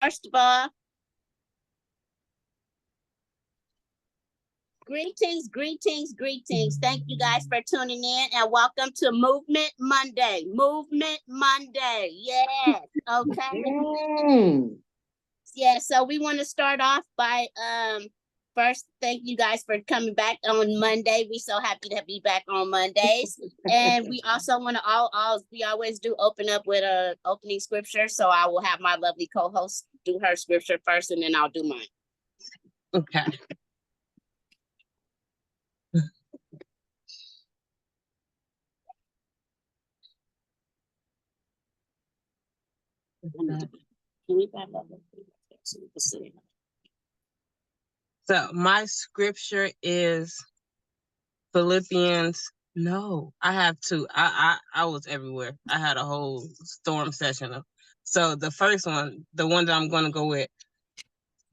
First of all, greetings, greetings, greetings. Thank you guys for tuning in and welcome to Movement Monday. Movement Monday. Yes. Okay. Yeah, so we want to start off by first, thank you guys for coming back on Monday. We're so happy to be back on Mondays. And we also want to we always do open up with a opening scripture. So I will have my lovely co-host do her scripture first and then I'll do mine. Okay. Can we back up? So we can see. So my scripture is Philippians. No, I have two. I was everywhere. I had a whole storm session. So the first one, the one that I'm going to go with,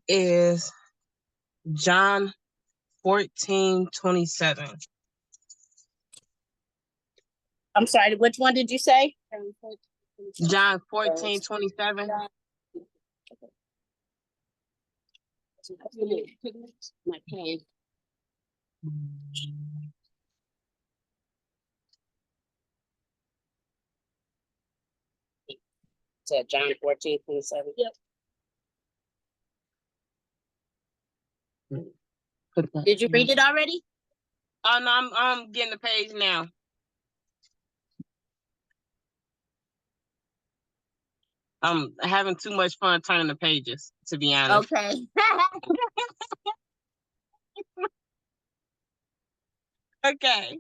is John 14:27. I'm sorry, which one did you say? John 14:27. My pen. Said John 14:27. Yep. Did you read it already? Oh no, I'm getting the page now. I'm having too much fun turning the pages, to be honest. Okay. Okay.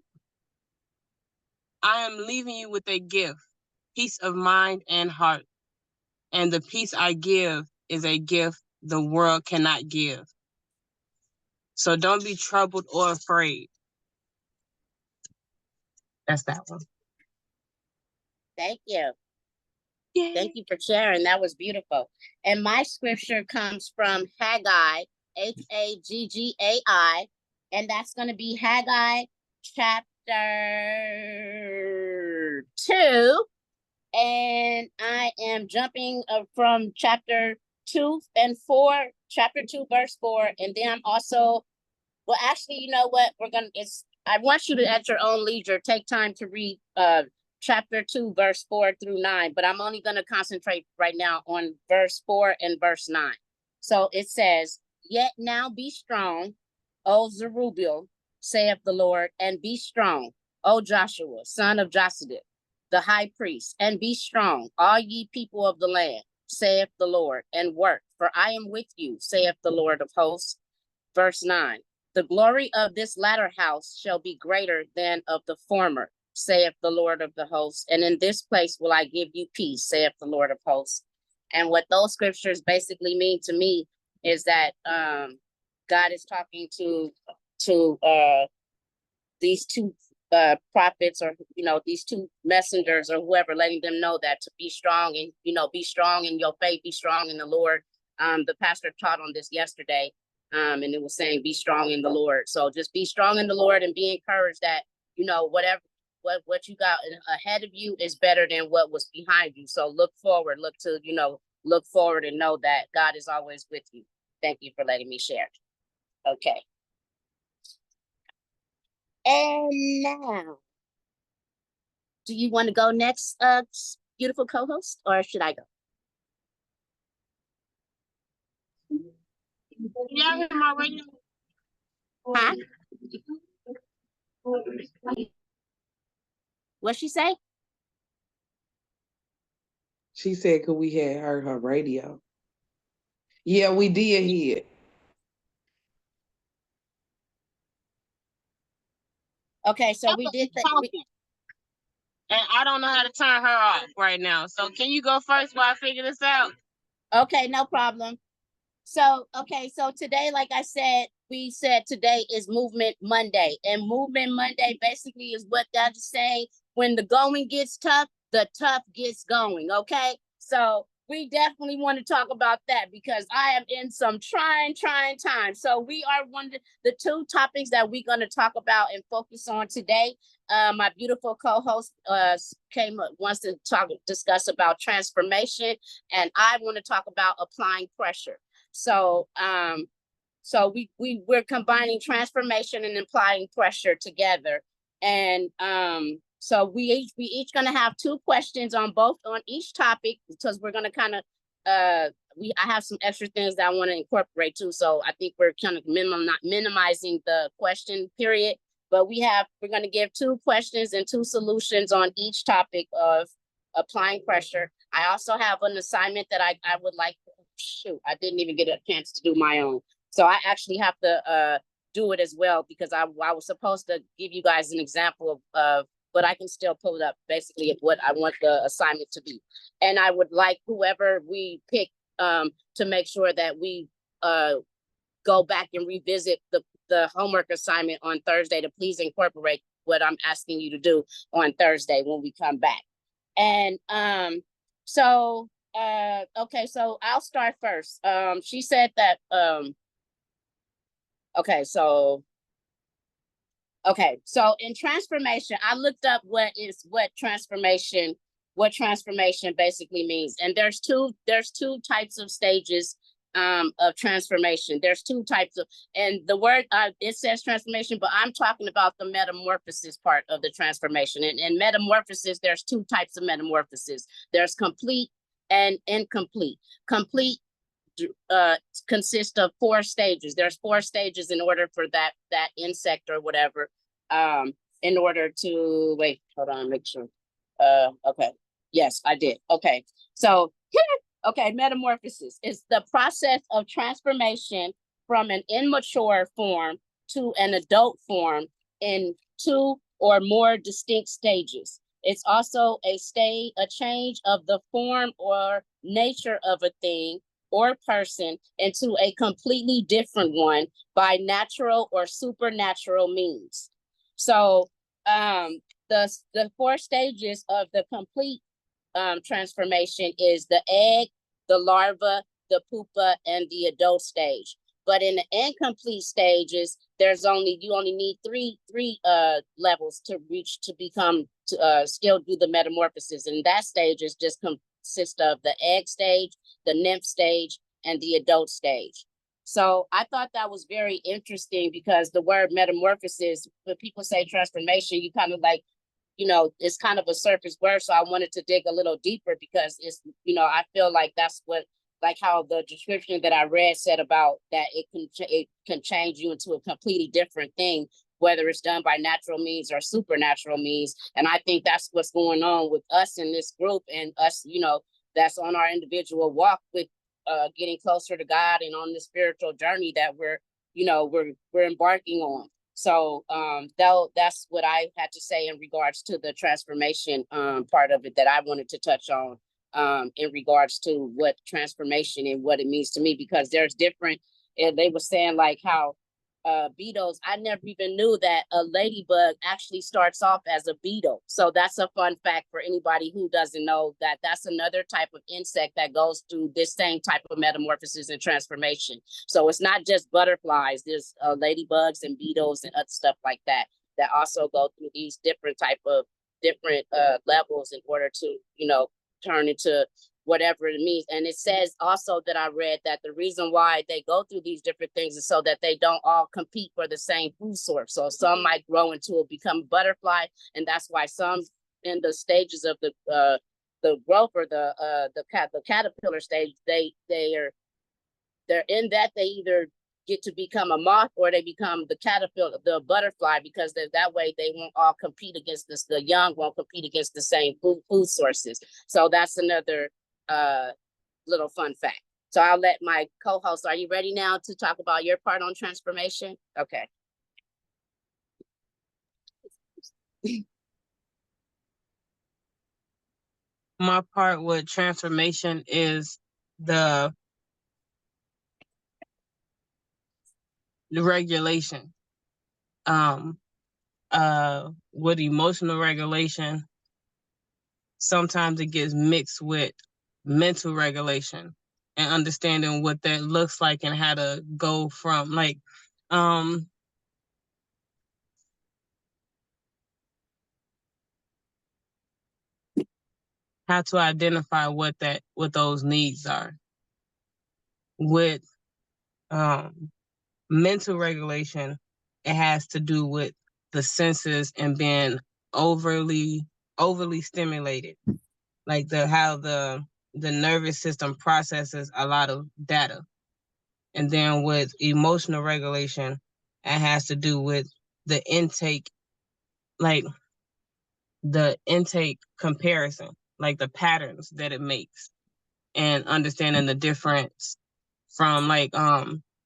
I am leaving you with a gift, peace of mind and heart. And the peace I give is a gift the world cannot give. So don't be troubled or afraid. That's that one. Thank you. Yay. Thank you for sharing. That was beautiful. And my scripture comes from Haggai, Haggai, and that's going to be Haggai chapter 2. And I am jumping from chapter 2 and 4, chapter 2, verse 4. And then I'm also, well, actually, you know what? I want you to, at your own leisure, take time to read chapter 2, verse 4 through 9, but I'm only going to concentrate right now on verse 4 and verse 9. So it says, "Yet now be strong, O Zerubbabel, saith the Lord, and be strong, O Joshua, son of Josedek, the high priest, and be strong, all ye people of the land, saith the Lord, and work, for I am with you, saith the Lord of hosts." Verse 9, "The glory of this latter house shall be greater than of the former, saith the Lord of the hosts, and in this place will I give you peace, saith the Lord of hosts." And what those scriptures basically mean to me is that God is talking to these two prophets, or these two messengers, or whoever, letting them know that to be strong, and be strong in your faith, be strong in the Lord. The pastor taught on this yesterday, and it was saying be strong in the Lord. So just be strong in the Lord and be encouraged that whatever what you got ahead of you is better than what was behind you. So look forward, look forward and know that God is always with you. Thank you for letting me share. Okay. And now, do you want to go next, beautiful co-host, or should I go? Y'all hear my radio? Huh? What'd she say? She said, could we have heard her radio? Yeah, we did hear it. Okay, so we did that. And I don't know how to turn her off right now. So can you go first while I figure this out? Okay, no problem. So, so today, like I said, we said today is Movement Monday. And Movement Monday basically is what that is saying. When the going gets tough, the tough gets going, okay? So we definitely want to talk about that because I am in some trying times. So we are one of the two topics that we're going to talk about and focus on today. My beautiful co-host wants to discuss about transformation, and I want to talk about applying pressure. So we're combining transformation and applying pressure together. And so we each gonna have 2 questions on each topic, because we're gonna kind of I have some extra things that I want to incorporate too. So I think we're kind of not minimizing the question period, but we're gonna give 2 questions and 2 solutions on each topic of applying pressure. I also have an assignment that I would like. Shoot, I didn't even get a chance to do my own. So I actually have to do it as well, because I was supposed to give you guys an example of, but I can still pull it up basically of what I want the assignment to be. And I would like whoever we pick to make sure that we go back and revisit the homework assignment on Thursday to please incorporate what I'm asking you to do on Thursday when we come back. And okay, so I'll start first. She said that okay, so in transformation, I looked up what transformation basically means. And there's two types of stages of transformation. There's 2 types of, and the word it says transformation, but I'm talking about the metamorphosis part of the transformation. And metamorphosis, there's 2 types of metamorphosis. There's complete and incomplete. Complete consist of 4 stages. There's 4 stages in order for that insect or whatever, in order to wait, hold on, make sure. Okay, yes, I did. Okay, so okay, metamorphosis is the process of transformation from an immature form to an adult form in 2 or more distinct stages. It's also a change of the form or nature of a thing or person into a completely different one by natural or supernatural means. So the 4 stages of the complete transformation is the egg, the larva, the pupa, and the adult stage. But in the incomplete stages, you only need three levels to reach to become still do the metamorphosis. And that stage is just consist of the egg stage, the nymph stage, and the adult stage. So I thought that was very interesting, because the word metamorphosis, when people say transformation, you kind of like, it's kind of a surface word. So I wanted to dig a little deeper, because it's, I feel like that's what, like how the description that I read said about that it can change you into a completely different thing, whether it's done by natural means or supernatural means. And I think that's what's going on with us in this group, and us, that's on our individual walk with getting closer to God and on the spiritual journey that we're embarking on. So that's what I had to say in regards to the transformation part of it that I wanted to touch on in regards to what transformation and what it means to me, because there's different, and they were saying like how beetles, I never even knew that a ladybug actually starts off as a beetle. So that's a fun fact for anybody who doesn't know that that's another type of insect that goes through this same type of metamorphosis and transformation. So it's not just butterflies, there's ladybugs and beetles and other stuff like that also go through these different levels in order to, turn into whatever it means. And it says also that I read that the reason why they go through these different things is so that they don't all compete for the same food source. So some might grow into become a butterfly, and that's why some in the stages of the growth or the caterpillar stage, they're in that they either get to become a moth or they become the caterpillar, the butterfly, because that way they won't all compete against this. The young won't compete against the same food sources. So that's another little fun fact. So I'll let my co-host, are you ready now to talk about your part on transformation? Okay. My part with transformation is the regulation. With emotional regulation, sometimes it gets mixed with mental regulation and understanding what that looks like and how to go from like how to identify what those needs are. With mental regulation, it has to do with the senses and being overly stimulated, like how the nervous system processes a lot of data. And then with emotional regulation, it has to do with the intake, like the intake comparison, like the patterns that it makes, and understanding the difference from like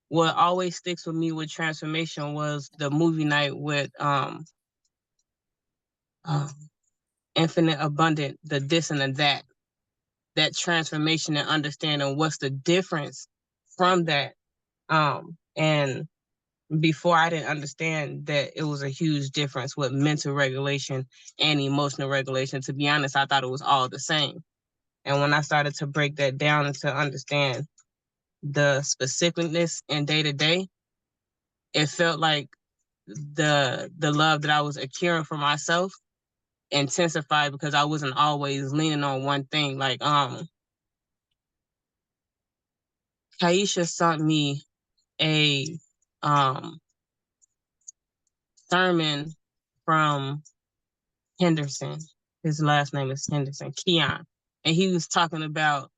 what always sticks with me with transformation was the movie night with infinite abundant, the this and the that transformation and understanding what's the difference from that. And before I didn't understand that it was a huge difference with mental regulation and emotional regulation. To be honest, I thought it was all the same. And when I started to break that down and to understand the specificness in day to day, it felt like the love that I was acquiring for myself intensified because I wasn't always leaning on one thing. Like Kaisha sent me a sermon from Henderson. His last name is Henderson, Keon. And he was talking about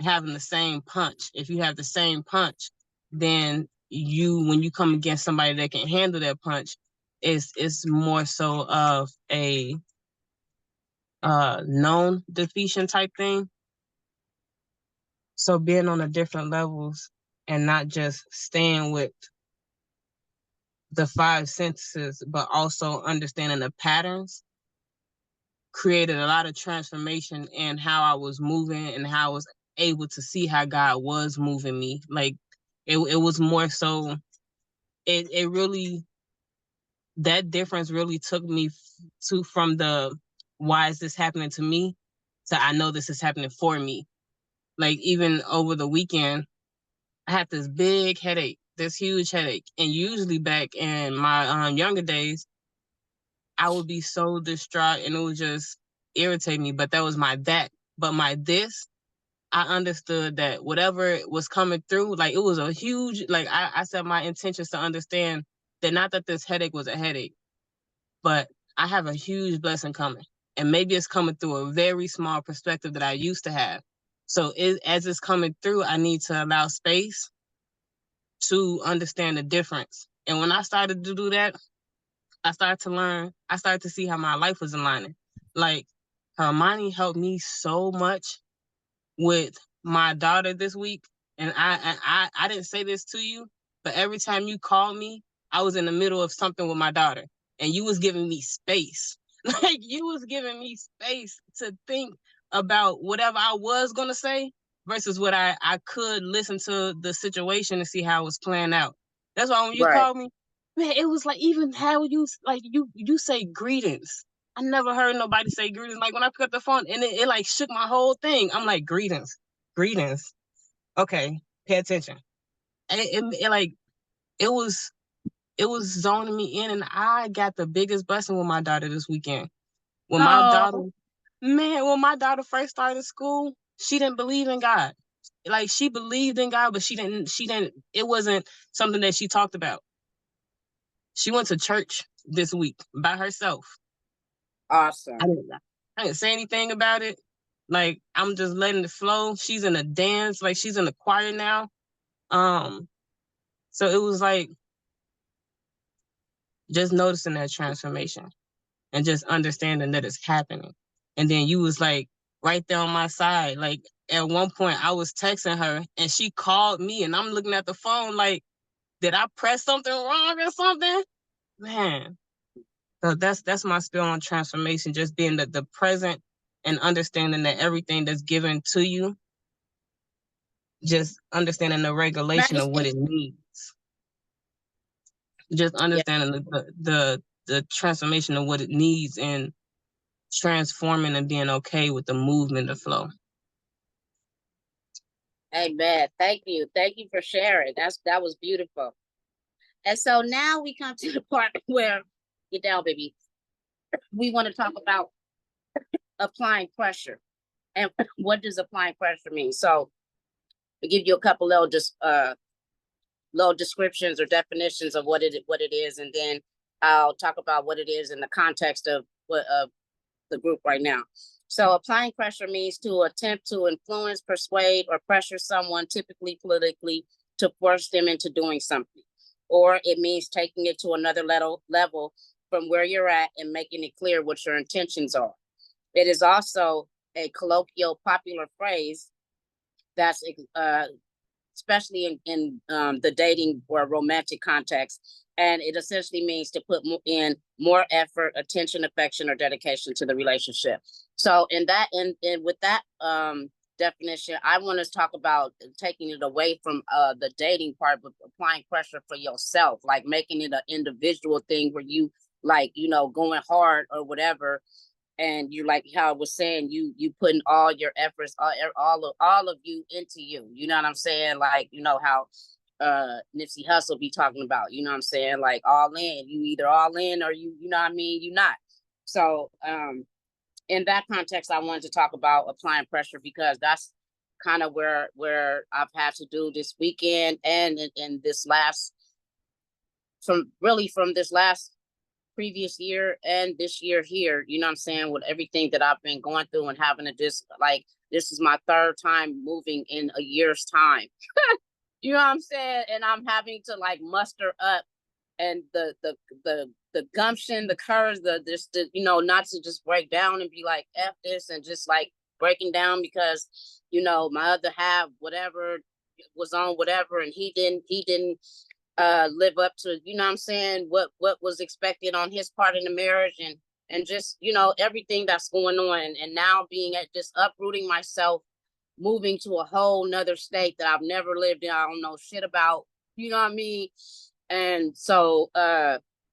having the same punch. If you have the same punch, then when you come against somebody that can handle that punch, it's more so of a known defeation type thing. So being on the different levels and not just staying with the 5 senses, but also understanding the patterns created a lot of transformation in how I was moving and how I was able to see how God was moving me. Like it was more so, it really, that difference really took me from the why is this happening to me to I know this is happening for me. Like even over the weekend, I had this big headache, this huge headache. And usually back in my younger days, I would be so distraught and it would just irritate me. But that was my that. But my this, I understood that whatever was coming through, like it was a huge, like I set my intentions to understand that not that this headache was a headache, but I have a huge blessing coming. And maybe it's coming through a very small perspective that I used to have. So as it's coming through, I need to allow space to understand the difference. And when I started to do that, I started to learn, I started to see how my life was aligning. Like Hermione helped me so much with my daughter this week. And I didn't say this to you, but every time you called me, I was in the middle of something with my daughter and you was giving me space. Like you was giving me space to think about whatever I was going to say versus what I could listen to the situation and see how it was playing out. That's why when you called me, man, it was like even how you like you say greetings. I never heard nobody say greetings. Like when I picked up the phone and it like shook my whole thing. I'm like, greetings. Okay, pay attention. And it like it was zoning me in, and I got the biggest blessing with my daughter this weekend. When my daughter, man, when my daughter first started school, she didn't believe in God. Like she believed in God, but she didn't. It wasn't something that she talked about. She went to church this week by herself. Awesome. I didn't say anything about it. Like I'm just letting it flow. She's in a dance, like she's in the choir now. So it was like just noticing that transformation and just understanding that it's happening. And then you was like right there on my side. Like at one point I was texting her and she called me and I'm looking at the phone like, did I press something wrong or something? Man. So that's my spill on transformation, just being the present and understanding that everything that's given to you, just understanding the regulation of what it needs. Just understanding the transformation of what it needs and transforming and being okay with the movement of flow. Amen. Thank you. Thank you for sharing. That was beautiful. And so now we come to the part where, get down, baby. We want to talk about applying pressure. And what does applying pressure mean? So we give you a couple little little descriptions or definitions of what it is, and then I'll talk about what it is in the context of what the group right now. So applying pressure means to attempt to influence, persuade, or pressure someone, typically politically, to force them into doing something. Or it means taking it to another level from where you're at and making it clear what your intentions are. It is also a colloquial popular phrase that's especially in the dating or romantic context. And it essentially means to put in more effort, attention, affection, or dedication to the relationship. So in that, and with that definition, I want to talk about taking it away from the dating part, but applying pressure for yourself, like making it an individual thing where you like, you know, going hard or whatever. And you, like how I was saying, you putting all your efforts, all of you into you. You know what I'm saying? Like, you know how Nipsey Hussle be talking about, you know what I'm saying? Like all in. You either all in or you know what I mean, you not. So in that context, I wanted to talk about applying pressure because that's kind of where I've had to do this weekend and in this last from this last previous year and this year here, you know what I'm saying, with everything that I've been going through and having to just like, this is my third time moving in a year's time. You know what I'm saying? And I'm having to like muster up and the gumption, the courage, the you know, not to just break down and be like F this and just like breaking down because, you know, my other half, whatever was on whatever, and he didn't live up to, you know what I'm saying, what was expected on his part in the marriage, and just, you know, everything that's going on. And now being at just uprooting myself, moving to a whole nother state that I've never lived in, I don't know shit about, you know what I mean? And so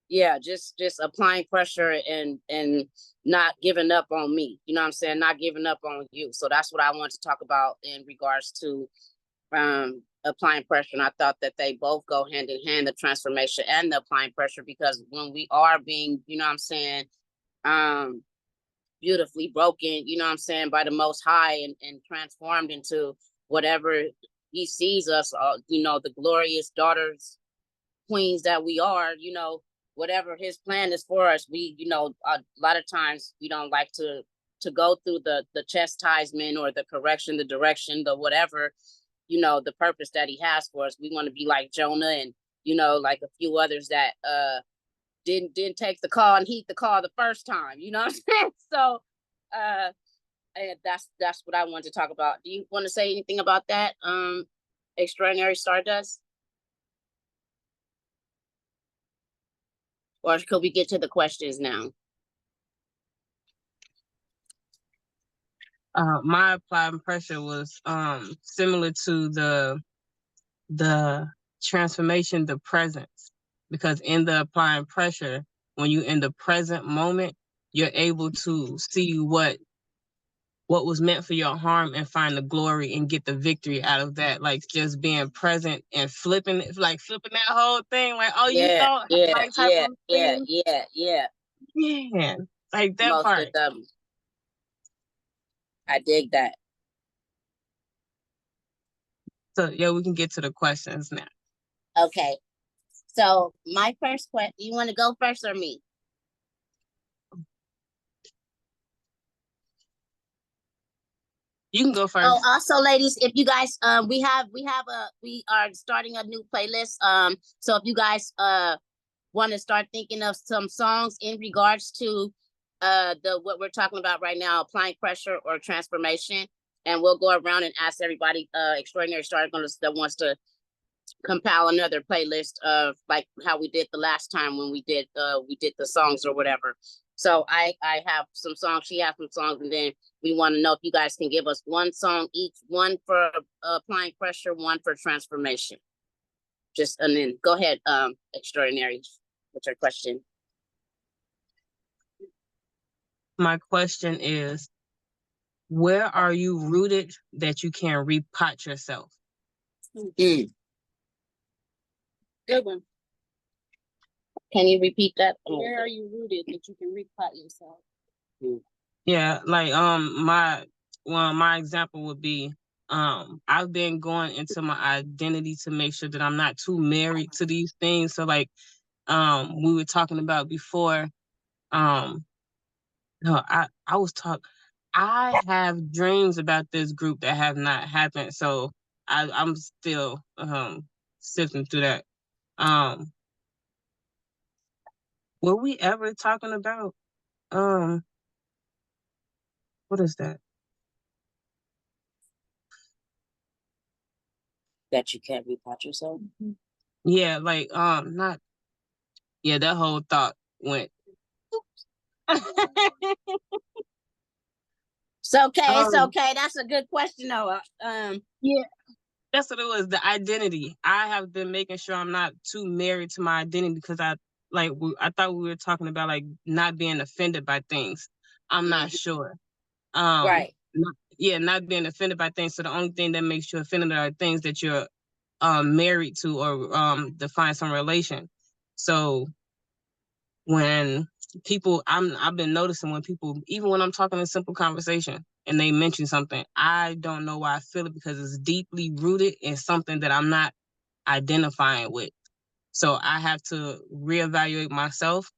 yeah, just applying pressure and not giving up on me, you know what I'm saying, not giving up on you. So that's what I want to talk about in regards to applying pressure. And I thought that they both go hand in hand, the transformation and the applying pressure, because when we are being, you know what I'm saying, beautifully broken, you know what I'm saying, by the Most High and transformed into whatever he sees us, you know, the glorious daughters, queens that we are, you know, whatever his plan is for us, we, you know, a lot of times we don't like to go through the chastisement or the correction, the direction, the whatever, you know, the purpose that he has for us. We want to be like Jonah and, you know, like a few others that didn't take the call and heed the call the first time, you know what I'm saying? So and that's what I wanted to talk about. Do you want to say anything about that, Extraordinary Stardust? Or could we get to the questions now? My applying pressure was similar to the transformation, the presence, because in the applying pressure, when you in the present moment, you're able to see what was meant for your harm and find the glory and get the victory out of that. Like just being present and flipping that whole thing, like, oh, you Yeah, thought, yeah, like, type yeah, of yeah, thing. yeah. Yeah, like that Most part. of them. I dig that. So yeah, we can get to the questions now. Okay. So my first question, you want to go first or me? You can go first. Oh, also, ladies, if you guys, we are starting a new playlist. So if you guys want to start thinking of some songs in regards to what we're talking about right now, applying pressure or transformation, and we'll go around and ask everybody, Extraordinary Star that wants to compile another playlist of like how we did the last time when we did the songs or whatever. So I have some songs, she has some songs, and then we want to know if you guys can give us one song each, one for applying pressure, one for transformation. Just, and then go ahead, Extraordinary, what's your question? My question is, Where are you rooted that you can repot yourself? Good one. Can you repeat that? Where are you rooted that you can repot yourself? Yeah, like my example would be I've been going into my identity to make sure that I'm not too married to these things. So like we were talking about before, no, I was I have dreams about this group that have not happened. So I'm still sifting through that. Were we ever talking about what is that? That you can't repot yourself? Yeah, like not yeah, that whole thought went. It's okay. That's a good question, though. Yeah, that's what it was. The identity. I have been making sure I'm not too married to my identity because I thought we were talking about like not being offended by things. I'm not sure. Right. Not being offended by things. So the only thing that makes you offended are things that you're married to or define some relation. So when people I've been noticing when people, even when I'm talking in simple conversation and they mention something, I don't know why I feel it because it's deeply rooted in something that I'm not identifying with. So I have to reevaluate myself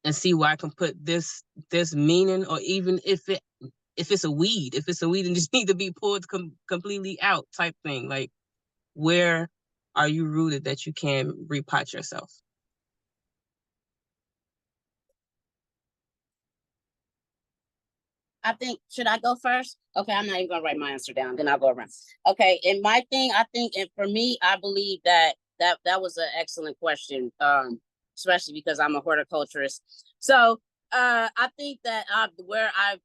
and see where I can put this meaning, or even if it's a weed and just need to be pulled completely out type thing. Like, where are you rooted that you can repot yourself? I think, should I go first? Okay, I'm not even gonna write my answer down. Then I'll go around. Okay, and my thing, I think, and for me, I believe that was an excellent question. Especially because I'm a horticulturist. So, I think that where I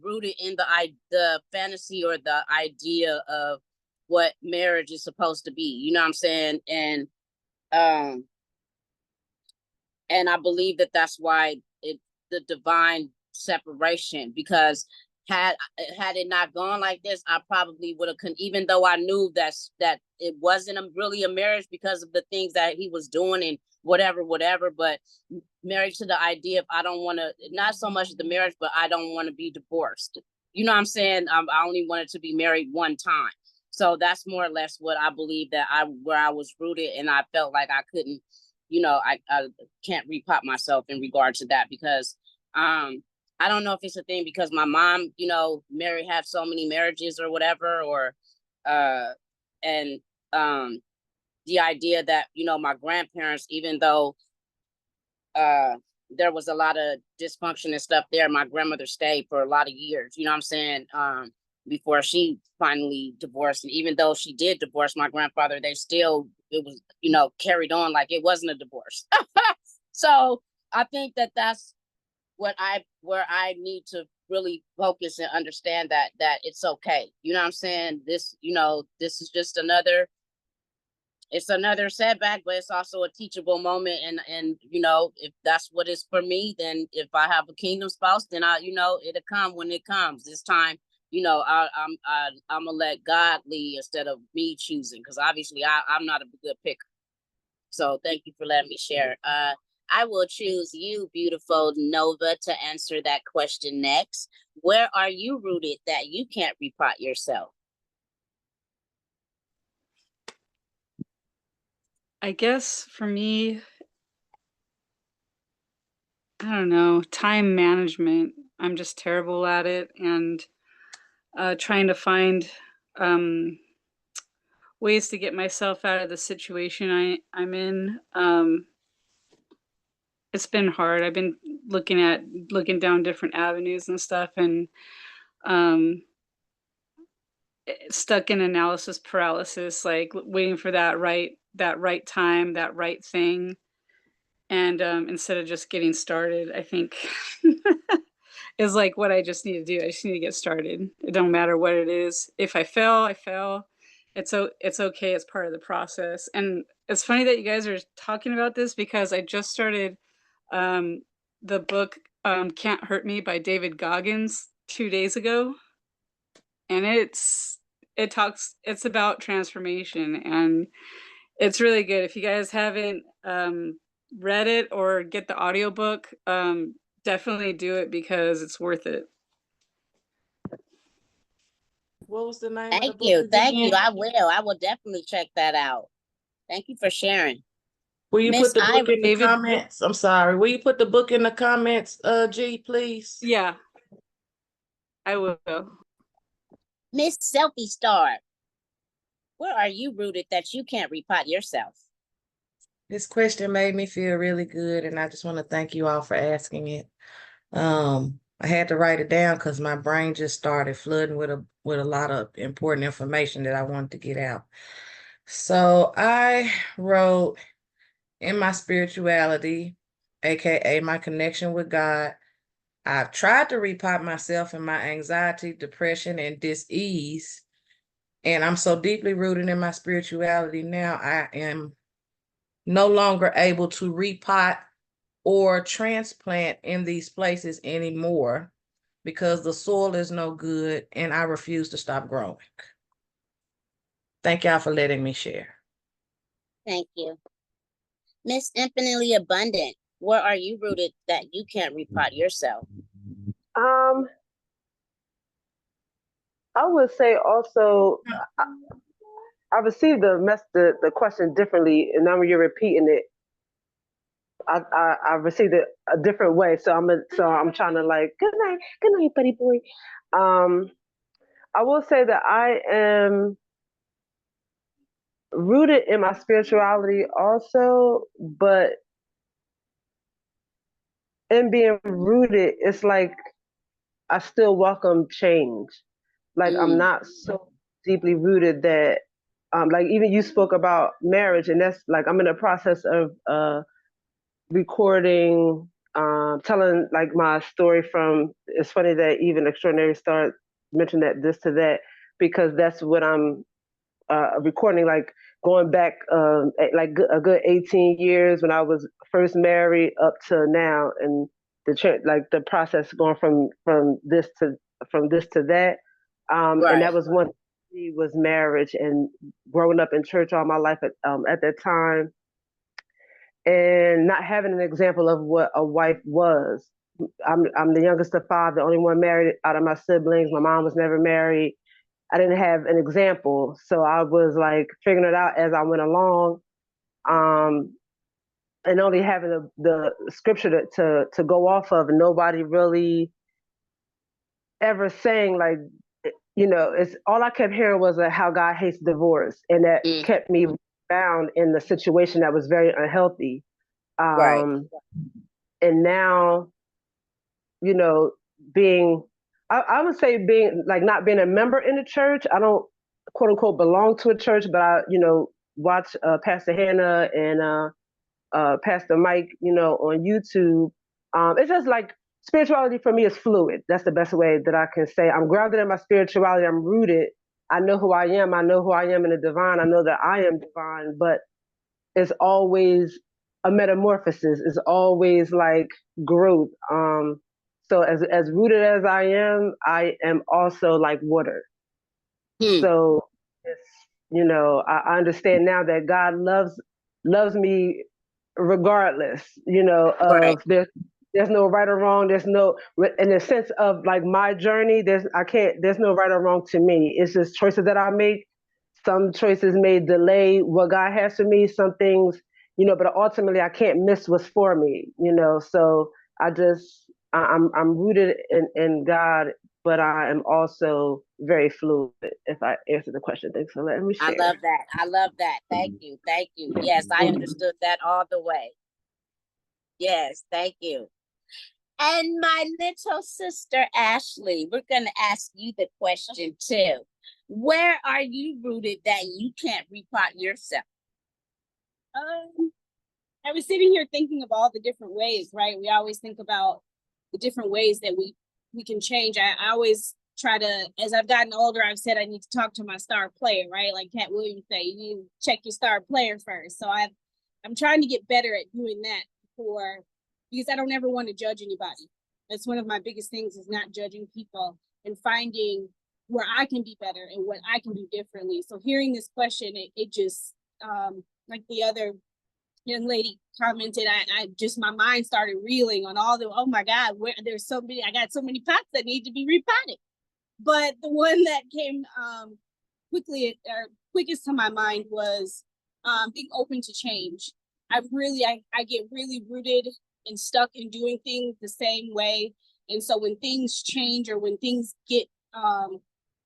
rooted in the fantasy or the idea of what marriage is supposed to be. You know what I'm saying? And I believe that that's why the divine separation, because had it not gone like this, I probably would have even though I knew that it wasn't really a marriage because of the things that he was doing and whatever, but married to the idea of I don't want to, not so much the marriage, but I don't want to be divorced. You know what I'm saying? I only wanted to be married one time. So that's more or less what I believe that where I was rooted, and I felt like I couldn't, I can't repot myself in regard to that because I don't know if it's a thing because my mom, have so many marriages or whatever, or and the idea that, my grandparents, even though there was a lot of dysfunction and stuff there, my grandmother stayed for a lot of years, you know what I'm saying? Before she finally divorced. And even though she did divorce my grandfather, it was, carried on like it wasn't a divorce. So I think that that's where I need to really focus and understand that it's okay. You know what I'm saying? This is just it's another setback, but it's also a teachable moment. And if that's what is for me, then if I have a kingdom spouse, then it'll come when it comes. This time, I'm gonna let God lead instead of me choosing, because obviously I'm not a good picker. So thank you for letting me share. I will choose you, beautiful Nova, to answer that question next. Where are you rooted that you can't repot yourself? I guess for me, I don't know, time management. I'm just terrible at it, and trying to find ways to get myself out of the situation I'm in. It's been hard. I've been looking down different avenues and stuff, and stuck in analysis paralysis, like waiting for that right time, that right thing. And instead of just getting started, I think is like what I just need to do. I just need to get started. It don't matter what it is. If I fail, I fail. It's okay. It's part of the process. And it's funny that you guys are talking about this because I just started the book Can't Hurt Me by David Goggins. 2 days ago, and it's about transformation, and it's really good. If you guys haven't read it or get the audiobook, definitely do it because it's worth it. What was the name of the Thank book you. Thank again? you. I will. I will definitely check that out. Thank you for sharing. Will you Miss put the book in the David- comments? I'm sorry. Will you put the book in the comments, G, please? Yeah, I will. Miss Selfie Star, where are you rooted that you can't repot yourself? This question made me feel really good, and I just want to thank you all for asking it. I had to write it down because my brain just started flooding with a lot of important information that I wanted to get out. So I wrote, in my spirituality, aka my connection with God, I've tried to repot myself in my anxiety, depression, and dis-ease. And I'm so deeply rooted in my spirituality now, I am no longer able to repot or transplant in these places anymore because the soil is no good and I refuse to stop growing. Thank y'all for letting me share. Thank you. Miss Infinitely Abundant, where are you rooted that you can't repot yourself? I would say also, I received the question differently, and now when you're repeating it, I received it a different way. So I'm trying to like, good night, buddy boy. I will say that I am rooted in my spirituality also, but in being rooted, it's like I still welcome change. Like I'm not so deeply rooted that, like even you spoke about marriage, and that's like I'm in the process of recording, telling like my story from. It's funny that even Extraordinary Star mentioned that this to that because that's what I'm recording. Like going back, like a good 18 years when I was first married up to now, and like the process going from this to that. And that was one was marriage and growing up in church all my life at that time and not having an example of what a wife was. I'm the youngest of five, the only one married out of my siblings. My mom was never married. I didn't have an example, so I was like figuring it out as I went along, and only having the scripture to go off of, and nobody really ever saying like, it's all I kept hearing was how God hates divorce, and that kept me bound in the situation that was very unhealthy. And now, being, I would say being like not being a member in the church. I don't quote unquote belong to a church, but I, watch Pastor Hannah and Pastor Mike, on YouTube. It's just like spirituality for me is fluid. That's the best way that I can say. I'm grounded in my spirituality. I'm rooted. I know who I am. I know who I am in the divine. I know that I am divine, but it's always a metamorphosis. It's always like growth. So as rooted as I am also like water. So it's, I understand now that God loves me regardless, of there's no right or wrong. There's no, in the sense of like my journey, there's no right or wrong to me. It's just choices that I make. Some choices may delay what God has for me. Some things, but ultimately I can't miss what's for me, so I'm rooted in God, but I am also very fluid, if I answer the question. Thanks for letting me share. I love that. Thank you. Yes, I understood that all the way. Yes, thank you. And my little sister, Ashley, we're going to ask you the question too. Where are you rooted that you can't repot yourself? I was sitting here thinking of all the different ways, right? We always think about the different ways that we can change. I always try to, as I've gotten older, I've said I need to talk to my star player, right? Like Cat Williams say, you need to check your star player first. So I'm trying to get better at doing that because I don't ever want to judge anybody. That's one of my biggest things, is not judging people and finding where I can be better and what I can do differently. So hearing this question, it just, like the other young lady commented, I just, my mind started reeling on all the, oh my God, where there's so many, I got so many pots that need to be repotted. But the one that came quickest to my mind was being open to change. I get really rooted and stuck in doing things the same way. And so when things change, or when things get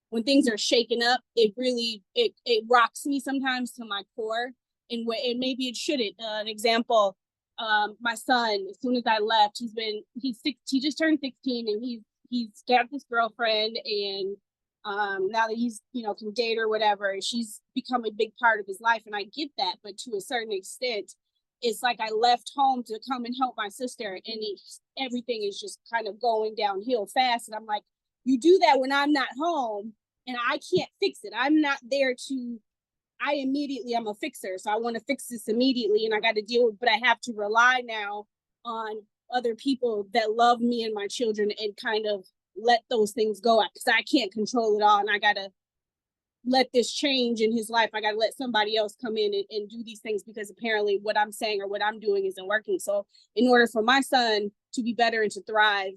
when things are shaken up, it really it rocks me sometimes to my core. And maybe it shouldn't. An example, my son, as soon as I left, he just turned 16, and he's got this girlfriend, and now that he's, can date or whatever, she's become a big part of his life, and I get that. But to a certain extent, it's like I left home to come and help my sister, and everything is just kind of going downhill fast. And I'm like, you do that when I'm not home, and I can't fix it. I'm not there to. I'm a fixer, so I want to fix this immediately, and I got to deal with. But I have to rely now on other people that love me and my children, and kind of let those things go, because I can't control it all, and I gotta let this change in his life. I gotta let somebody else come in and do these things, because apparently what I'm saying or what I'm doing isn't working. So in order for my son to be better and to thrive,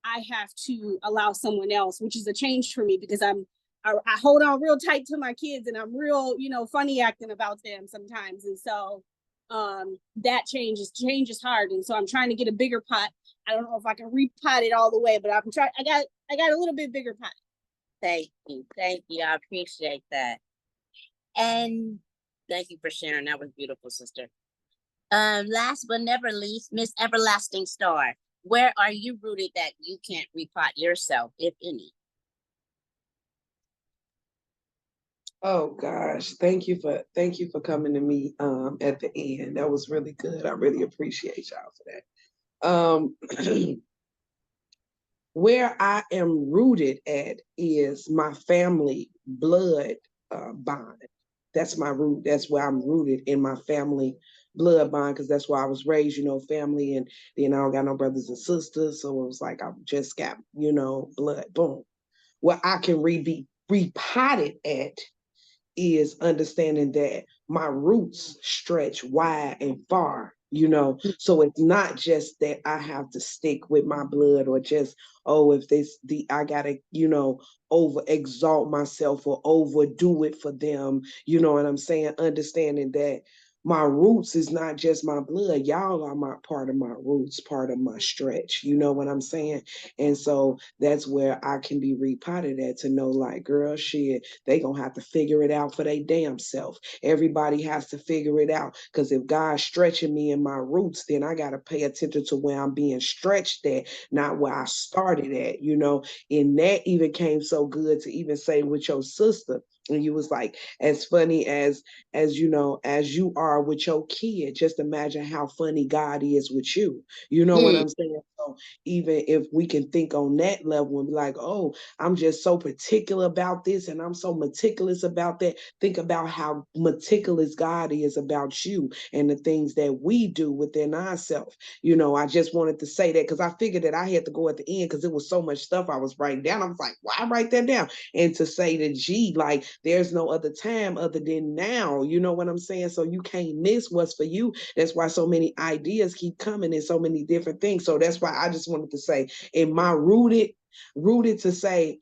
I have to allow someone else, which is a change for me, because I hold on real tight to my kids, and I'm real, funny acting about them sometimes. And so that change is hard. And so I'm trying to get a bigger pot. I don't know if I can repot it all the way, but I'm trying. I got a little bit bigger pot. Thank you. I appreciate that. And thank you for sharing. That was beautiful, sister. Last but never least, Miss Everlasting Star, where are you rooted that you can't repot yourself, if any? Oh gosh, thank you for coming to me at the end. That was really good. I really appreciate y'all for that. Where I am rooted at is my family blood bond. That's my root. That's where I'm rooted, in my family blood bond, because that's where I was raised, family. And then I don't got no brothers and sisters. So it was like, I just got, blood, boom. Where I can be repotted at is understanding that my roots stretch wide and far, so it's not just that I have to stick with my blood, or just, I gotta, over exalt myself or overdo it for them. You know what I'm saying? Understanding that my roots is not just my blood. Y'all are my part of my roots, part of my stretch. You know what I'm saying? And so that's where I can be repotted at, to know, like, girl, shit, they gonna have to figure it out for their damn self. Everybody has to figure it out, because if God's stretching me in my roots, then I gotta pay attention to where I'm being stretched at, not where I started at. And that even came so good to even say with your sister. And you was like, as funny as you are with your kid, just imagine how funny God is with you. You know what I'm saying? So even if we can think on that level and be like, oh, I'm just so particular about this, and I'm so meticulous about that. Think about how meticulous God is about you and the things that we do within ourselves. I just wanted to say that, because I figured that I had to go at the end, because it was so much stuff I was writing down. I was like, why write that down? And to say to G, like, there's no other time other than now. You know what I'm saying? So you can't miss what's for you. That's why so many ideas keep coming, and so many different things. So that's why I just wanted to say, in my rooted to say,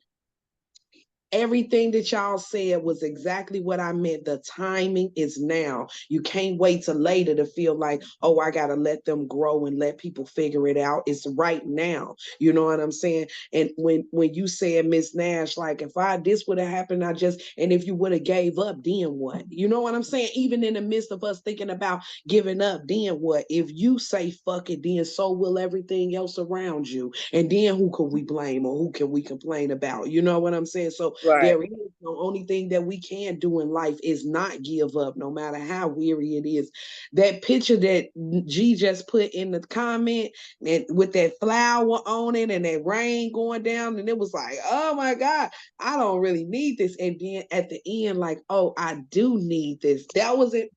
everything that y'all said was exactly what I meant. The timing is now. You can't wait till later to feel like, oh, I got to let them grow and let people figure it out. It's right now. You know what I'm saying? And when you said, Miss Nash, like, if this would have happened, and if you would have gave up, then what? You know what I'm saying? Even in the midst of us thinking about giving up, then what? If you say fuck it, then so will everything else around you. And then who can we blame, or who can we complain about? You know what I'm saying? So Right. There is the only thing that we can do in life is not give up, no matter how weary it is. That picture that G just put in the comment, and with that flower on it and that rain going down, and it was like, oh my God, I don't really need this. And then at the end, like, oh, I do need this. That was it.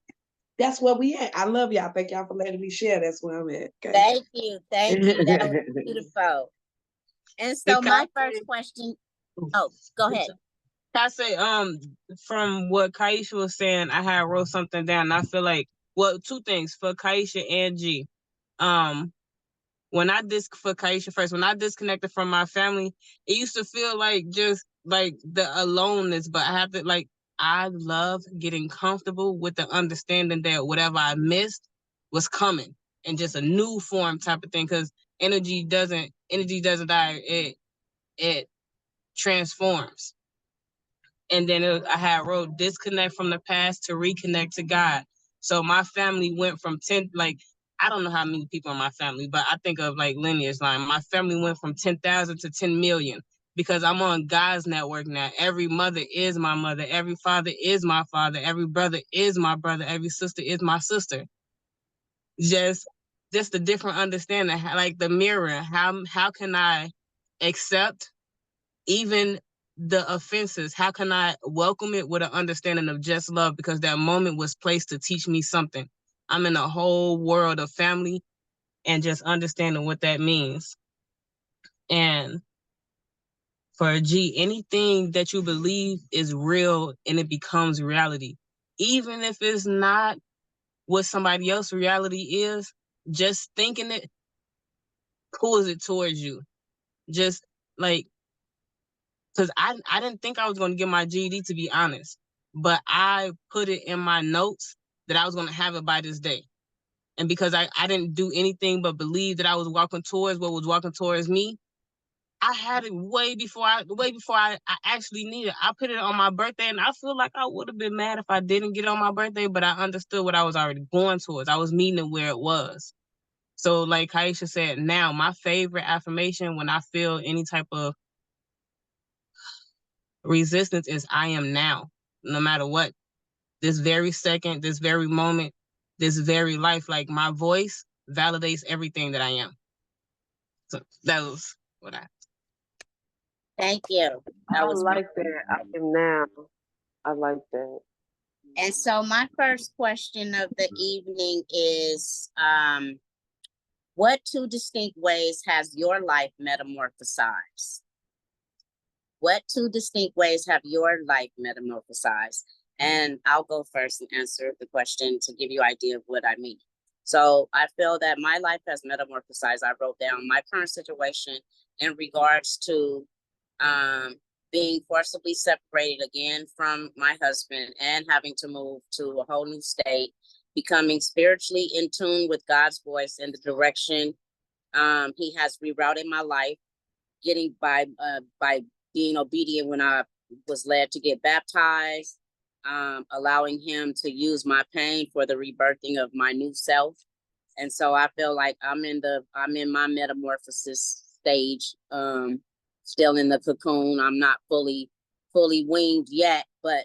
That's where we at. I love y'all. Thank y'all for letting me share. That's where I'm at. Okay. Thank you. That was beautiful. And so Can my I first say- question, oh, go ahead. Can I say, from what Kaisha was saying, I had wrote something down. And I feel like, well, two things for Kaisha and G. When for Kaisha first, when I disconnected from my family, it used to feel like just like the aloneness, but I love getting comfortable with the understanding that whatever I missed was coming in just a new form type of thing. Cause energy doesn't die. It transforms. And then I had wrote disconnect from the past to reconnect to God. So my family went from 10, like, I don't know how many people in my family, but I think of like lineage line. My family went from 10,000 to 10 million because I'm on God's network now. Every mother is my mother. Every father is my father. Every brother is my brother. Every sister is my sister. Just a different understanding, like the mirror. How can I accept even the offenses? How can I welcome it with an understanding of just love? Because that moment was placed to teach me something. I'm in a whole world of family and just understanding what that means. And for G, anything that you believe is real and it becomes reality. Even if it's not what somebody else's reality is, just thinking it pulls it towards you. Just like, because I didn't think I was going to get my GED, to be honest, but I put it in my notes that I was going to have it by this day. And because I didn't do anything but believe that I was walking towards what was walking towards me, I had it way before I actually needed it. I put it on my birthday, and I feel like I would have been mad if I didn't get it on my birthday, but I understood what I was already going towards. I was meeting it where it was. So like Kaisha said, now my favorite affirmation when I feel any type of resistance is I am now, no matter what. This very second, this very moment, this very life, like my voice validates everything that I am. So that was what I. Thank you. I like that. I am now. I like that. And so my first question of the evening is, what two distinct ways has your life metamorphosized? What two distinct ways have your life metamorphosized? And I'll go first and answer the question to give you an idea of what I mean. So I feel that my life has metamorphosized. I wrote down my current situation in regards to being forcibly separated again from my husband and having to move to a whole new state, becoming spiritually in tune with God's voice and the direction he has rerouted my life, getting by being obedient when I was led to get baptized, allowing him to use my pain for the rebirthing of my new self. And so I feel like I'm in my metamorphosis stage, still in the cocoon. I'm not fully weaned yet, but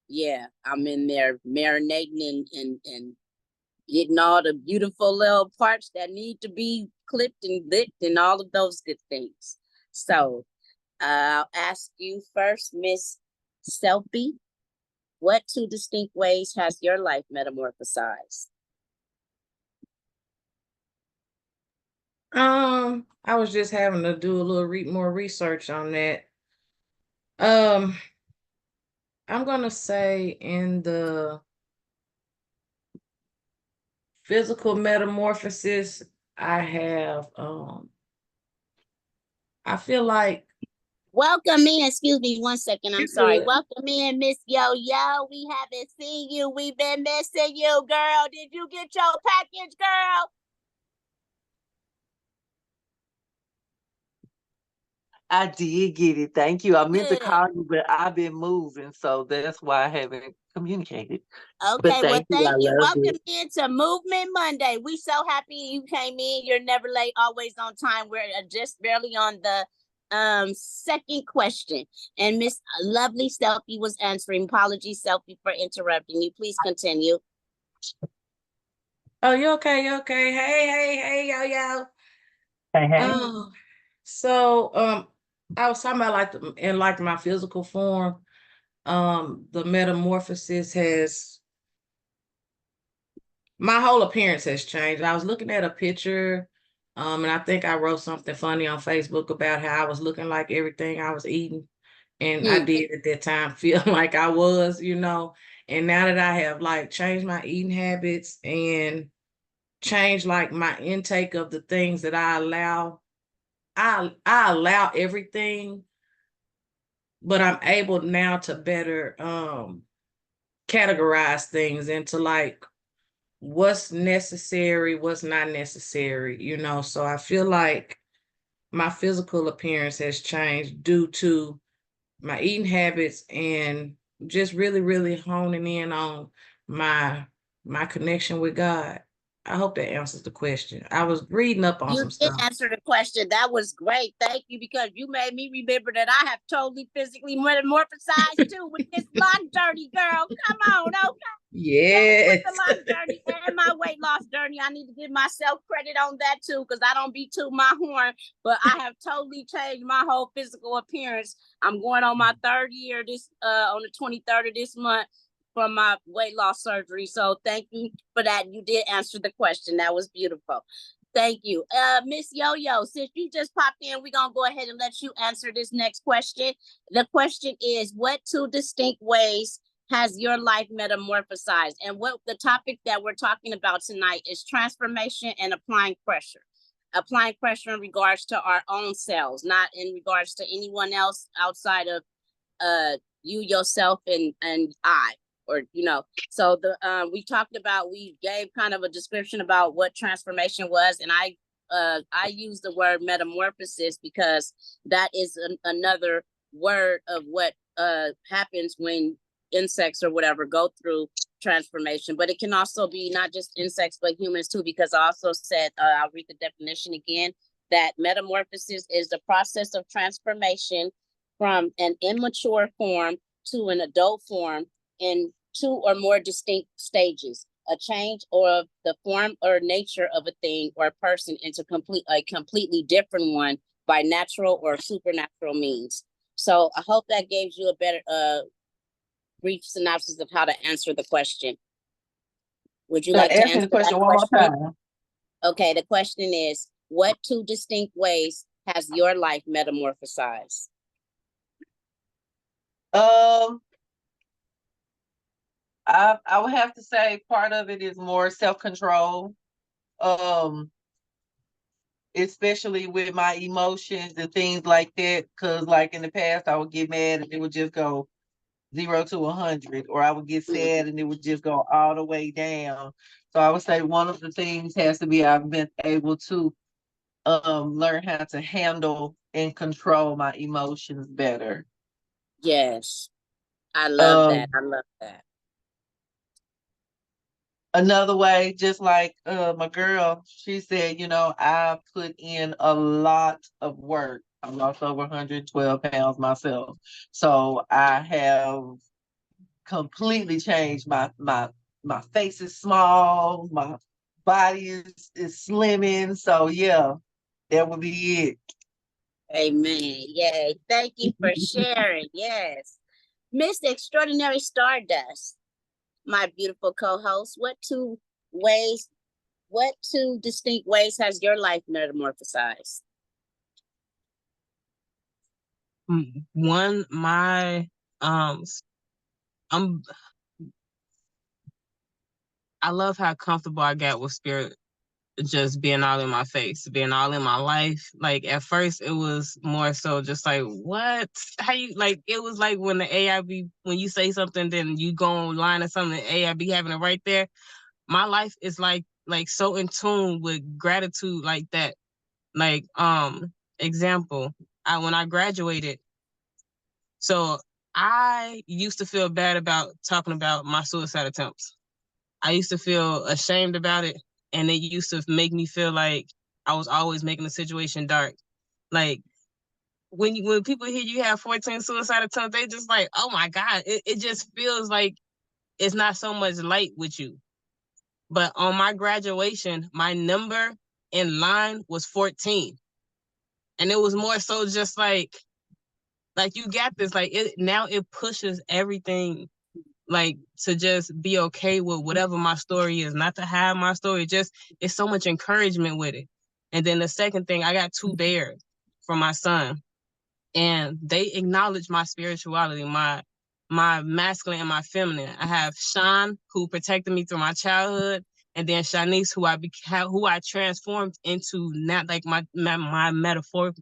yeah, I'm in there marinating and getting all the beautiful little parts that need to be clipped and licked and all of those good things. So I'll ask you first, Miss Selfie, what two distinct ways has your life metamorphosized? I was just having to do a little more research on that. I'm gonna say in the physical metamorphosis, I have I feel like Welcome in, excuse me 1 second, I'm you sorry. good. Welcome in, Miss Yo-Yo. We haven't seen you. We've been missing you, girl. Did you get your package, girl? I did get it. Thank you. I meant to Good. call you, but I've been moving, so that's why I haven't communicated. Okay, well, Thank you. thank I you. love Welcome it. into Movement Monday. We so happy you came in. You're never late, always on time. We're just barely on the second question. And Miss Lovely Selfie was answering. Apologies, Selfie, for interrupting you. Please continue. Oh, you okay? You okay? Hey, yo. Hey. So I was talking about in my physical form. The metamorphosis has my whole appearance has changed. I was looking at a picture And I think I wrote something funny on Facebook about how I was looking like everything I was eating. And I did at that time feel like I was, you know. And now that I have like changed my eating habits and changed like my intake of the things that I allow, I allow everything, but I'm able now to better categorize things into like what's necessary, what's not necessary, you know. So I feel like my physical appearance has changed due to my eating habits and just really, really honing in on my connection with God. I hope that answers the question. I was reading up on You some did stuff. answer the question. That was great. Thank you, because you made me remember that I have totally physically metamorphosized too with this lock journey, girl. Come on, okay? Yes. With the lock journey and my weight loss journey, I need to give myself credit on that too, because I don't be to my horn, but I have totally changed my whole physical appearance. I'm going on my 3rd year this on the 23rd of this month from my weight loss surgery. So thank you for that. You did answer the question. That was beautiful. Thank you. Miss Yo-Yo, since you just popped in, we're going to go ahead and let you answer this next question. The question is, what 2 distinct ways has your life metamorphosized? And what the topic that we're talking about tonight is transformation and applying pressure. Applying pressure in regards to our own selves, not in regards to anyone else outside of you, yourself, and I. Or, you know, so we talked about, we gave kind of a description about what transformation was, and I use the word metamorphosis because that is another word of what happens when insects or whatever go through transformation. But it can also be not just insects but humans too, because I also said, I'll read the definition again, that metamorphosis is the process of transformation from an immature form to an adult form in 2 or more distinct stages. A change of the form or nature of a thing or a person into a completely different one by natural or supernatural means. So I hope that gave you a better brief synopsis of how to answer the question. Would you like to answer the question one more time? Okay, the question is, what 2 distinct ways has your life metamorphosized? I would have to say part of it is more self-control. Especially with my emotions and things like that. Cause like in the past I would get mad and it would just go 0 to 100, or I would get sad and it would just go all the way down. So I would say one of the things has to be I've been able to learn how to handle and control my emotions better. Yes. I love that. I love that. Another way, just like my girl, she said, you know, I put in a lot of work. I lost over 112 pounds myself. So I have completely changed my face is small, my body is slimming. So yeah, that would be it. Amen. Yay. Thank you for sharing. Yes. Miss Extraordinary Stardust, my beautiful co-host, what 2 distinct ways has your life metamorphosized? One, my I love how comfortable I got with spirit just being all in my face, being all in my life. Like at first it was more so just like, what? How you like it was like when the AI be when you say something, then you go online or something, the AI be having it right there. My life is like so in tune with gratitude like that. Like example, when I graduated, so I used to feel bad about talking about my suicide attempts. I used to feel ashamed about it, and it used to make me feel like I was always making the situation dark. Like when people hear you have 14 suicide attempts, they just like, oh my God, it just feels like it's not so much light with you. But on my graduation, my number in line was 14. And it was more so just like you got this, like it pushes everything, like to just be okay with whatever my story is, not to hide my story. Just it's so much encouragement with it. And then the second thing, I got 2 bears from my son, and they acknowledge my spirituality, my masculine and my feminine. I have Sean, who protected me through my childhood, and then Shanice, who I transformed into not like my metaphor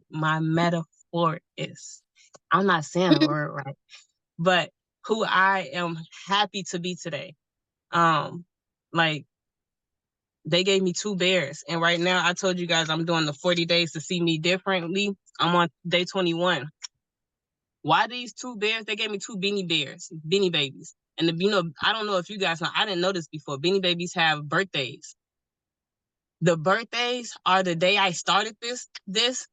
is. I'm not saying the word right, but who I am happy to be today. Like, they gave me 2 bears, and right now I told you guys I'm doing the 40 days to see me differently. I'm on day 21. Why these 2 bears? They gave me 2 beanie babies. And I don't know if you guys know, I didn't know this before. Beanie babies have birthdays. The birthdays are the day I started this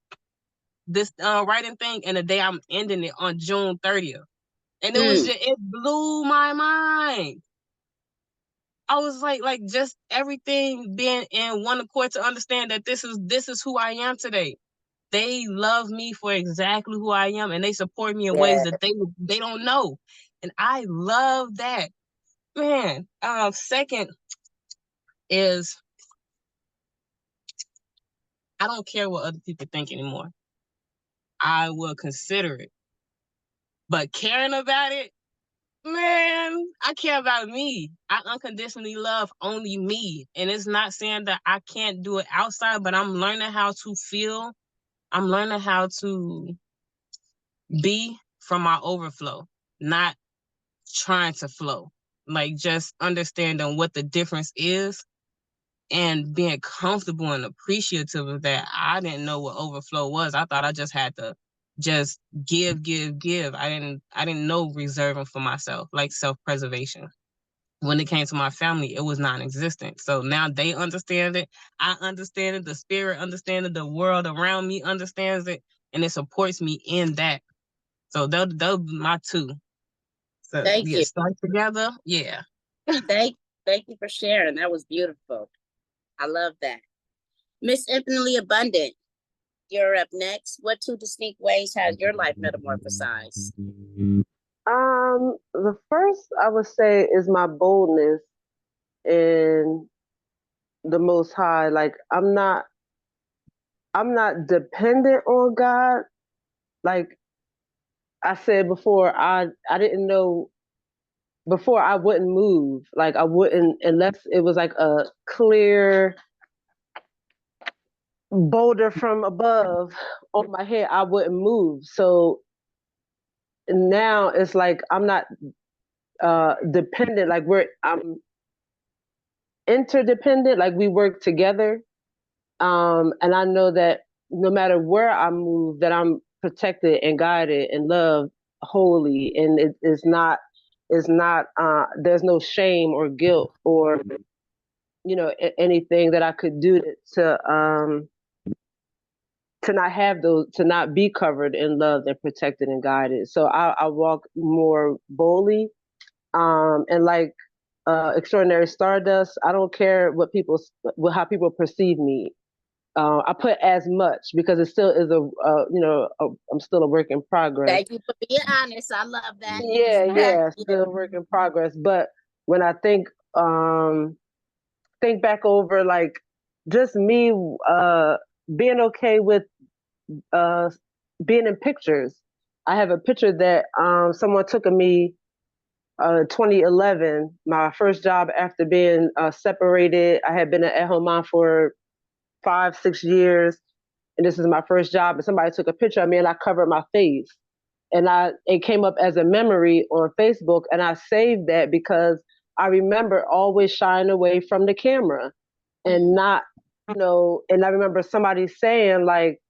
writing thing, and the day I'm ending it on June 30th. And it blew my mind. I was like just everything being in one accord to understand that this is who I am today. They love me for exactly who I am, and they support me in ways that they don't know. And I love that. Man, second is I don't care what other people think anymore. I will consider it. But caring about it, man, I care about me. I unconditionally love only me. And it's not saying that I can't do it outside, but I'm learning how to feel. I'm learning how to be from my overflow, not trying to flow. Like, just understanding what the difference is and being comfortable and appreciative of that. I didn't know what overflow was. I thought I just had to just give. I didn't know reserving for myself, like self-preservation. When it came to my family, it was non-existent. So now they understand it. I understand it. The spirit understands it. The world around me understands it, and it supports me in that. So they'll be my 2. So Thank you. start together. Yeah. Thank you for sharing. That was beautiful. I love that. Miss Infinitely Abundant, you're up next. What 2 distinct ways has your life metamorphosized? The first I would say is my boldness in the Most High. Like, I'm not dependent on God. Like I said before, I didn't know before. I wouldn't move. Like, I wouldn't unless it was like a clear boulder from above on my head. I wouldn't move. So now it's like I'm not dependent. Like, I'm interdependent. Like, we work together. And I know that no matter where I move, that I'm protected and guided and loved wholly. And it is not, there's no shame or guilt or, anything that I could do to not have those, to not be covered and loved and protected and guided. So I walk more boldly. And like Extraordinary Stardust, I don't care how people perceive me. I put as much because it still is I'm still a work in progress. Thank you for being honest. I love that. Yeah, still a work in progress. But when I think back over, like, just me being okay with being in pictures. I have a picture that someone took of me 2011, my first job after being separated. I had been an at-home mom for 5-6 years, and this is my first job. And somebody took a picture of me, and I covered my face, and it came up as a memory on Facebook, and I saved that because I remember always shying away from the camera, and not, And I remember somebody saying, like,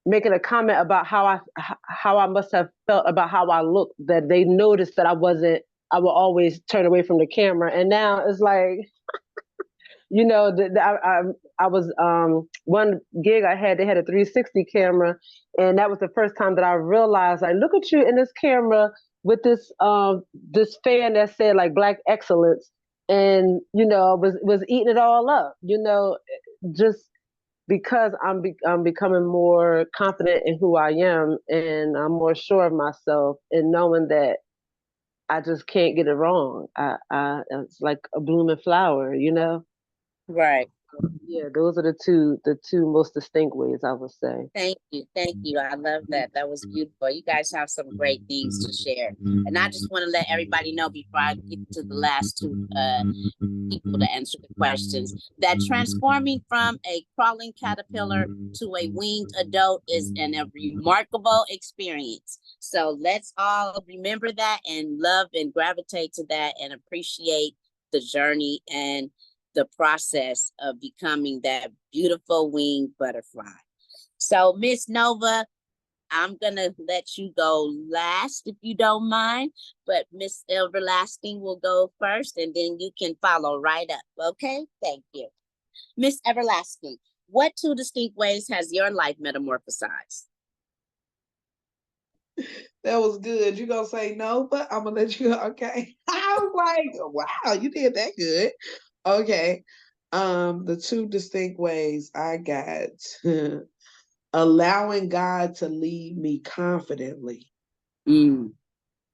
making a comment about how I must have felt about how I looked, that they noticed that I would always turn away from the camera. And now it's like, I was one gig I had, they had a 360 camera, and that was the first time that I realized, like, look at you in this camera with this fan that said, like, Black excellence, and was eating it all up, just because I'm becoming more confident in who I am, and I'm more sure of myself, and knowing that I just can't get it wrong. It's like a blooming flower, Right. Yeah, those are the two most distinct ways, I would say. Thank you. Thank you. I love that. That was beautiful. You guys have some great things to share. And I just want to let everybody know before I get to the last two people to answer the questions that transforming from a crawling caterpillar to a winged adult is a remarkable experience. So let's all remember that and love and gravitate to that and appreciate the journey and the process of becoming that beautiful winged butterfly. So Miss Nova, I'm gonna let you go last if you don't mind, but Miss Everlasting will go first and then you can follow right up. Okay, thank you. Miss Everlasting, what two distinct ways has your life metamorphosized? That was good. You gonna say no, but I'm gonna let you. Okay. I was like, wow, you did that good. Okay. The two distinct ways I got allowing God to lead me confidently. Mm,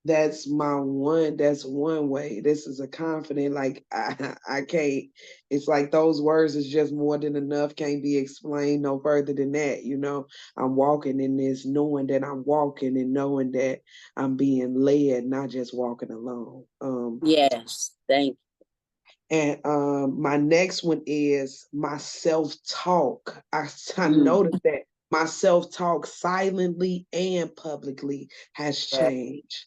That's one way. This is a confident, like I can't, it's like those words is just more than enough, can't be explained no further than that, you know. I'm walking in this knowing that I'm walking and knowing that I'm being led, not just walking alone. yes, thank And my next one is my self-talk. I you. noticed that my self-talk silently and publicly has Yeah, changed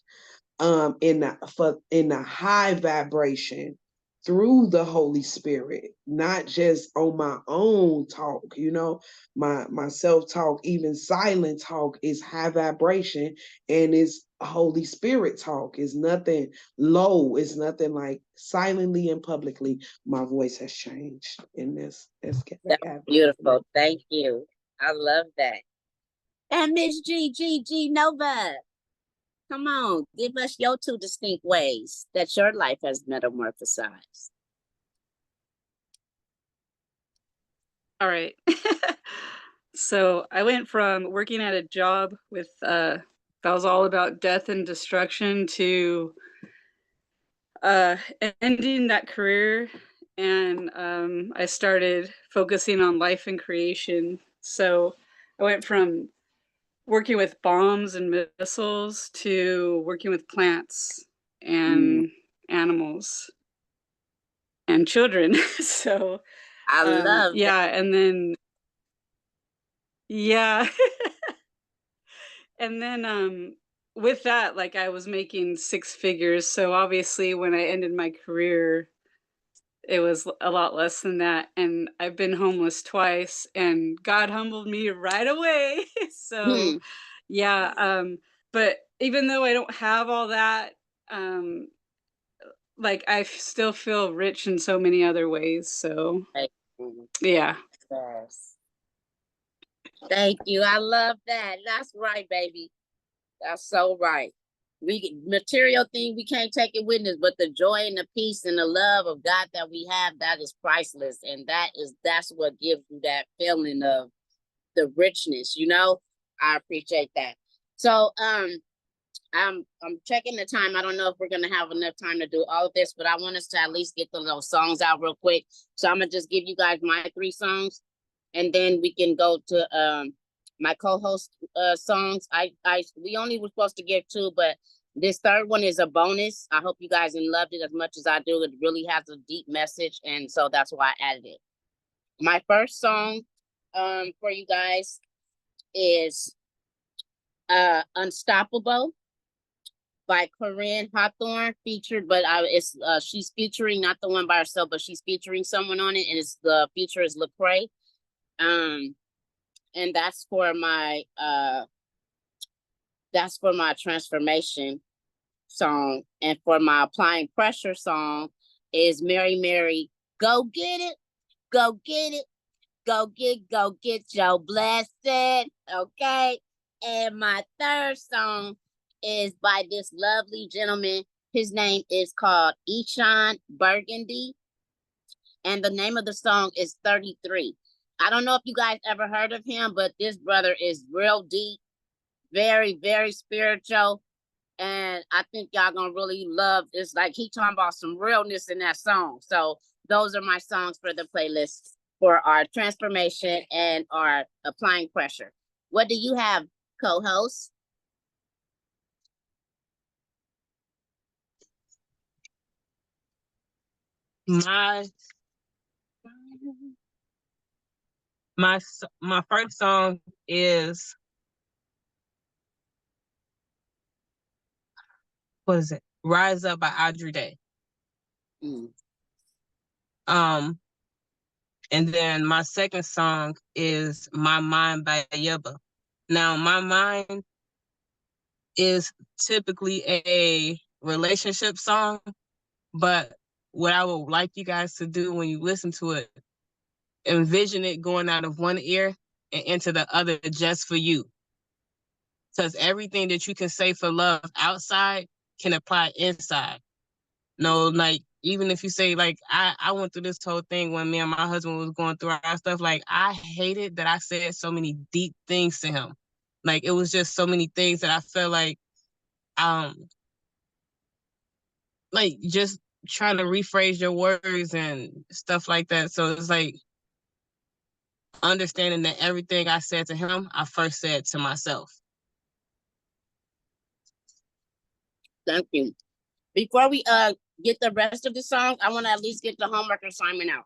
in the high vibration through the Holy Spirit, not just on my own talk. You know, my self-talk, even silent talk, is high vibration, and it's Holy Spirit talk. Is nothing low. It's nothing like silently and publicly. My voice has changed in this. that's beautiful. Thank you. I love that. And Miss G Nova, come on, give us your two distinct ways that your life has metamorphosized. All right. So I went from working at a job with that was all about death and destruction to ending that career, and I started focusing on life and creation. So I went from working with bombs and missiles to working with plants and animals and children. So I love that. yeah, and then yeah. And then with that, like, I was making six figures. So obviously when I ended my career, it was a lot less than that. And I've been homeless twice and God humbled me right away. So Hmm. yeah, but even though I don't have all that, um, like I still feel rich in so many other ways. So Thank you. yeah. Yes. Thank you. I love that. That's right, baby. That's so right. Material thing we can't take it with us, but the joy and the peace and the love of God that we have, that is priceless. And that's what gives you that feeling of the richness, you know? I appreciate that. So I'm checking the time. I don't know if we're gonna have enough time to do all of this, but I want us to at least get those songs out real quick. So I'm gonna just give you guys my three songs, and then we can go to my co-host songs. We only were supposed to give two, but this third one is a bonus. I hope you guys loved it as much as I do. It really has a deep message, and so that's why I added it. My first song for you guys is Unstoppable by Corinne Hawthorne, featured, but she's featuring, not the one by herself, but she's featuring someone on it, and the feature is Lecrae. And that's for my transformation song. And for my applying pressure song is Mary Mary, go get it, go get it, go get your blessing. Okay. And my third song is by this lovely gentleman. His name is called Eshawn Burgundy, and the name of the song is 33. I don't know if you guys ever heard of him, but this brother is real deep, very, very spiritual. And I think y'all gonna really love this. Like, he talking about some realness in that song. So those are my songs for the playlist. for our transformation and our applying pressure. What do you have, co-host? My first song is, what is it? Rise Up by Audrey Day. Mm. And then my second song is My Mind by Yeba. Now, My Mind is typically a relationship song, but what I would like you guys to do when you listen to it, envision it going out of one ear and into the other just for you. Because everything that you can say for love outside can apply inside. No, like, even if you say, like, I went through this whole thing when me and my husband was going through our stuff. Like, I hated that I said so many deep things to him. Like, it was just so many things that I felt like just trying to rephrase your words and stuff like that. So it's like understanding that everything I said to him, I first said to myself. Thank you. Before we get the rest of the song, I want to at least get the homework assignment out.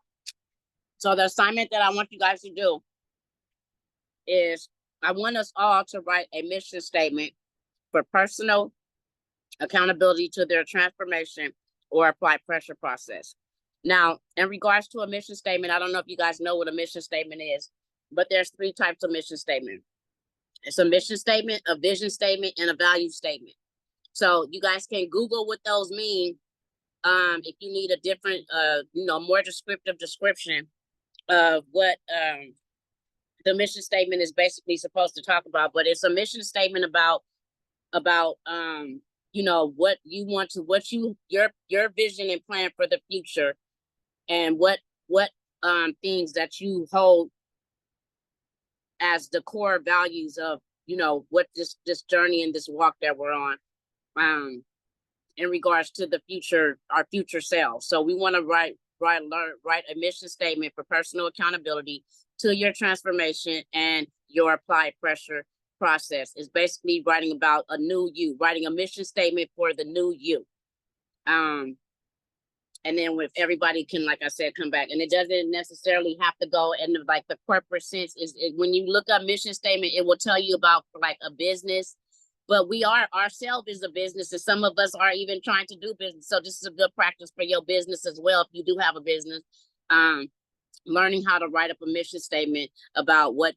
So the assignment that I want you guys to do is, I want us all to write a mission statement for personal accountability to their transformation or apply pressure process. Now, in regards to a mission statement, I don't know if you guys know what a mission statement is, but there's 3 types of mission statement. It's a mission statement, a vision statement, and a value statement. So you guys can Google what those mean if you need a different, more descriptive description of what the mission statement is basically supposed to talk about. But it's a mission statement about what you want to, your vision and plan for the future, and what things that you hold as the core values of what this journey and this walk that we're on, in regards to the future, our future selves. So we want to write a mission statement for personal accountability to your transformation and your applied pressure process. Is basically writing about a new you, writing a mission statement for the new you. And then with everybody can, like I said, come back. And it doesn't necessarily have to go in like the corporate sense. When you look up mission statement, it will tell you about like a business. But we are ourselves is a business, and some of us are even trying to do business. So this is a good practice for your business as well. If you do have a business, learning how to write up a mission statement about what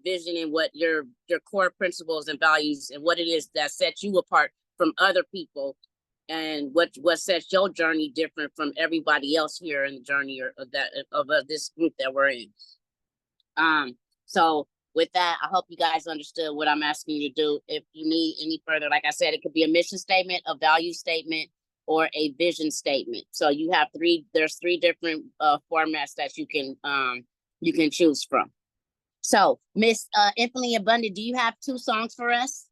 vision and what your core principles and values and what it is that sets you apart from other people, and what sets your journey different from everybody else here in the journey of this group that we're in. So with that, I hope you guys understood what I'm asking you to do. If you need any further, like I said, it could be a mission statement, a value statement, or a vision statement. So you have there's 3 different formats that you can choose from. So Miss Infinitely Abundant, do you have 2 songs for us?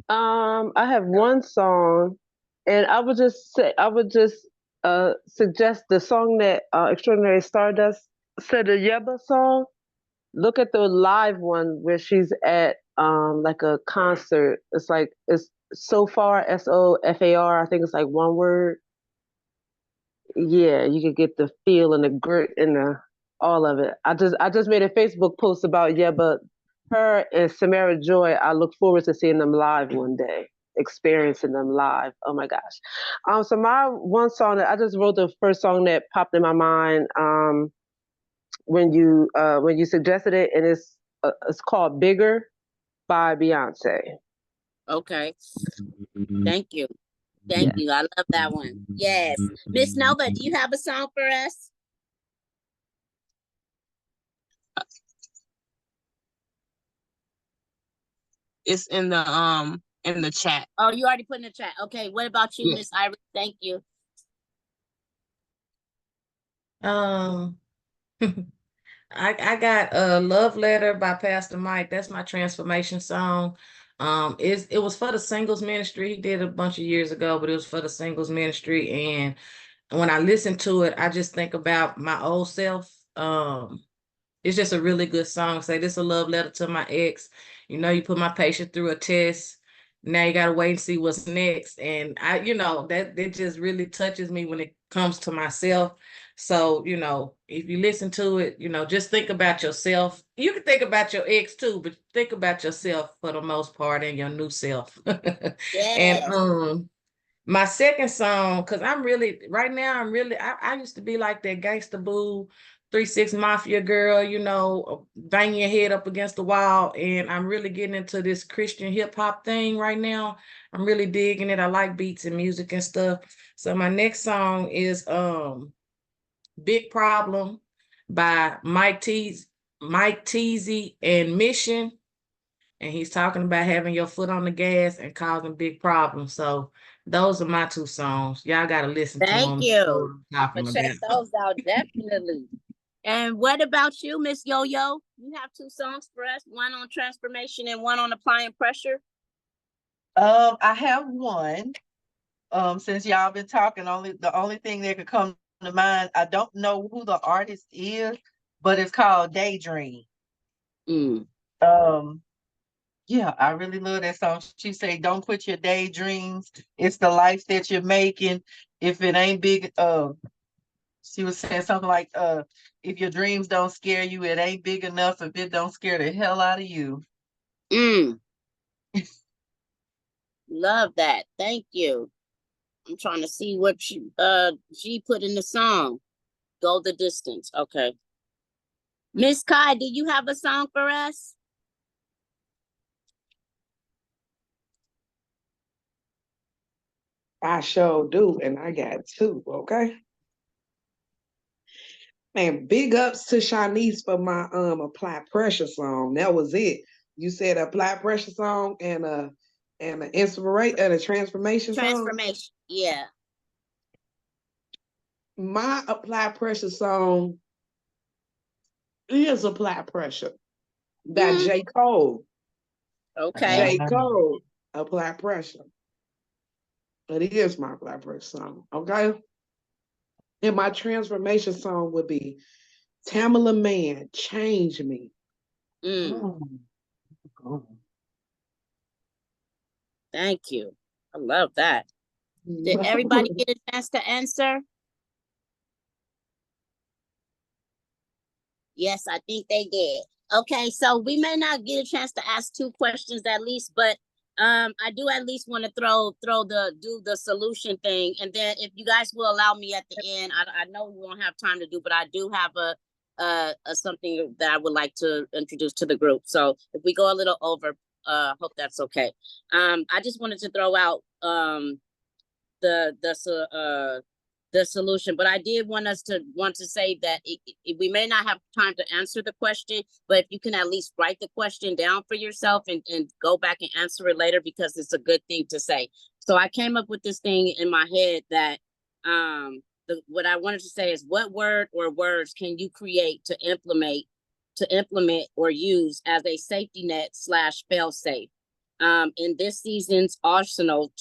I have 1 song, and I would just suggest the song that Extraordinary Stardust said, the Yeba song. Look at the live one where she's at like a concert. It's Sofar, SOFAR. I think it's like one word. Yeah, you can get the feel and the grit and all of it. I just made a Facebook post about Yeba. Her and Samara Joy, I look forward to seeing them live one day, experiencing them live. Oh my gosh. So my 1 song that I just wrote, the first song that popped in my mind when you suggested it, and it's called Bigger by Beyonce. Okay. Thank you. Thank you. I love that one. Yes. Miss Nova, do you have a song for us? It's in the chat. Oh, you already put in the chat. Okay. What about you, Miss Iris? Thank you. I got a Love Letter by Pastor Mike. That's my transformation song. It was for the singles ministry. He did a bunch of years ago, but it was for the singles ministry, and when I listen to it, I just think about my old self. It's just a really good song. Say this a love letter to my ex. You know, you put my patient through a test. Now you gotta wait and see what's next. And I, that just really touches me when it comes to myself. So, if you listen to it, just think about yourself. You can think about your ex too, but think about yourself for the most part and your new self. And Yes. my second song, because right now, I used to be like that gangsta boo, 3 6 Mafia girl, bang your head up against the wall. And I'm really getting into this Christian hip hop thing right now. I'm really digging it. I like beats and music and stuff. So my next song is Big Problem by Mike Teasy and Mission. And he's talking about having your foot on the gas and causing big problems. So those are my two songs. Y'all got to listen to Thank them. you. I'm Talking gonna check about. those out definitely. And what about you, Miss Yo-Yo? You have two songs for us, one on transformation and one on applying pressure. I have one. Since y'all been talking, the only thing that could come to mind, I don't know who the artist is, but it's called Daydream. Mm. Yeah, I really love that song. She say, "Don't quit your daydreams. It's the life that you're making. If it ain't big, she was saying something like, if your dreams don't scare you, it ain't big enough. If it don't scare the hell out of you." Mm. Love that. Thank you. I'm trying to see what she put in the song. Go the distance. Okay. Miss Kai, do you have a song for us? I sure do, and I got two, okay? Man, big ups to Shanice for my Apply Pressure song. That was it. You said Apply Pressure song and an inspiration and a transformation song. Transformation. Yeah. My Apply Pressure song is Apply Pressure by J. Cole. Okay. J. Cole, Apply Pressure. But it is my Apply Pressure song, okay? And my transformation song would be Tamala Man, Change Me. Mm. Thank you. I love that. Did everybody get a chance to answer? Yes, I think they did. Okay, so we may not get a chance to ask two questions at least, but I do at least want to do the solution thing, and then if you guys will allow me at the end, I know we won't have time to do, but I do have a something that I would like to introduce to the group. So if we go a little over, hope that's okay. I just wanted to throw out the solution, but I did want to say that we may not have time to answer the question, but if you can at least write the question down for yourself and go back and answer it later, because it's a good thing to say. So I came up with this thing in my head that what I wanted to say is, what word or words can you create to implement or use as a safety net / fail safe in this season's arsenal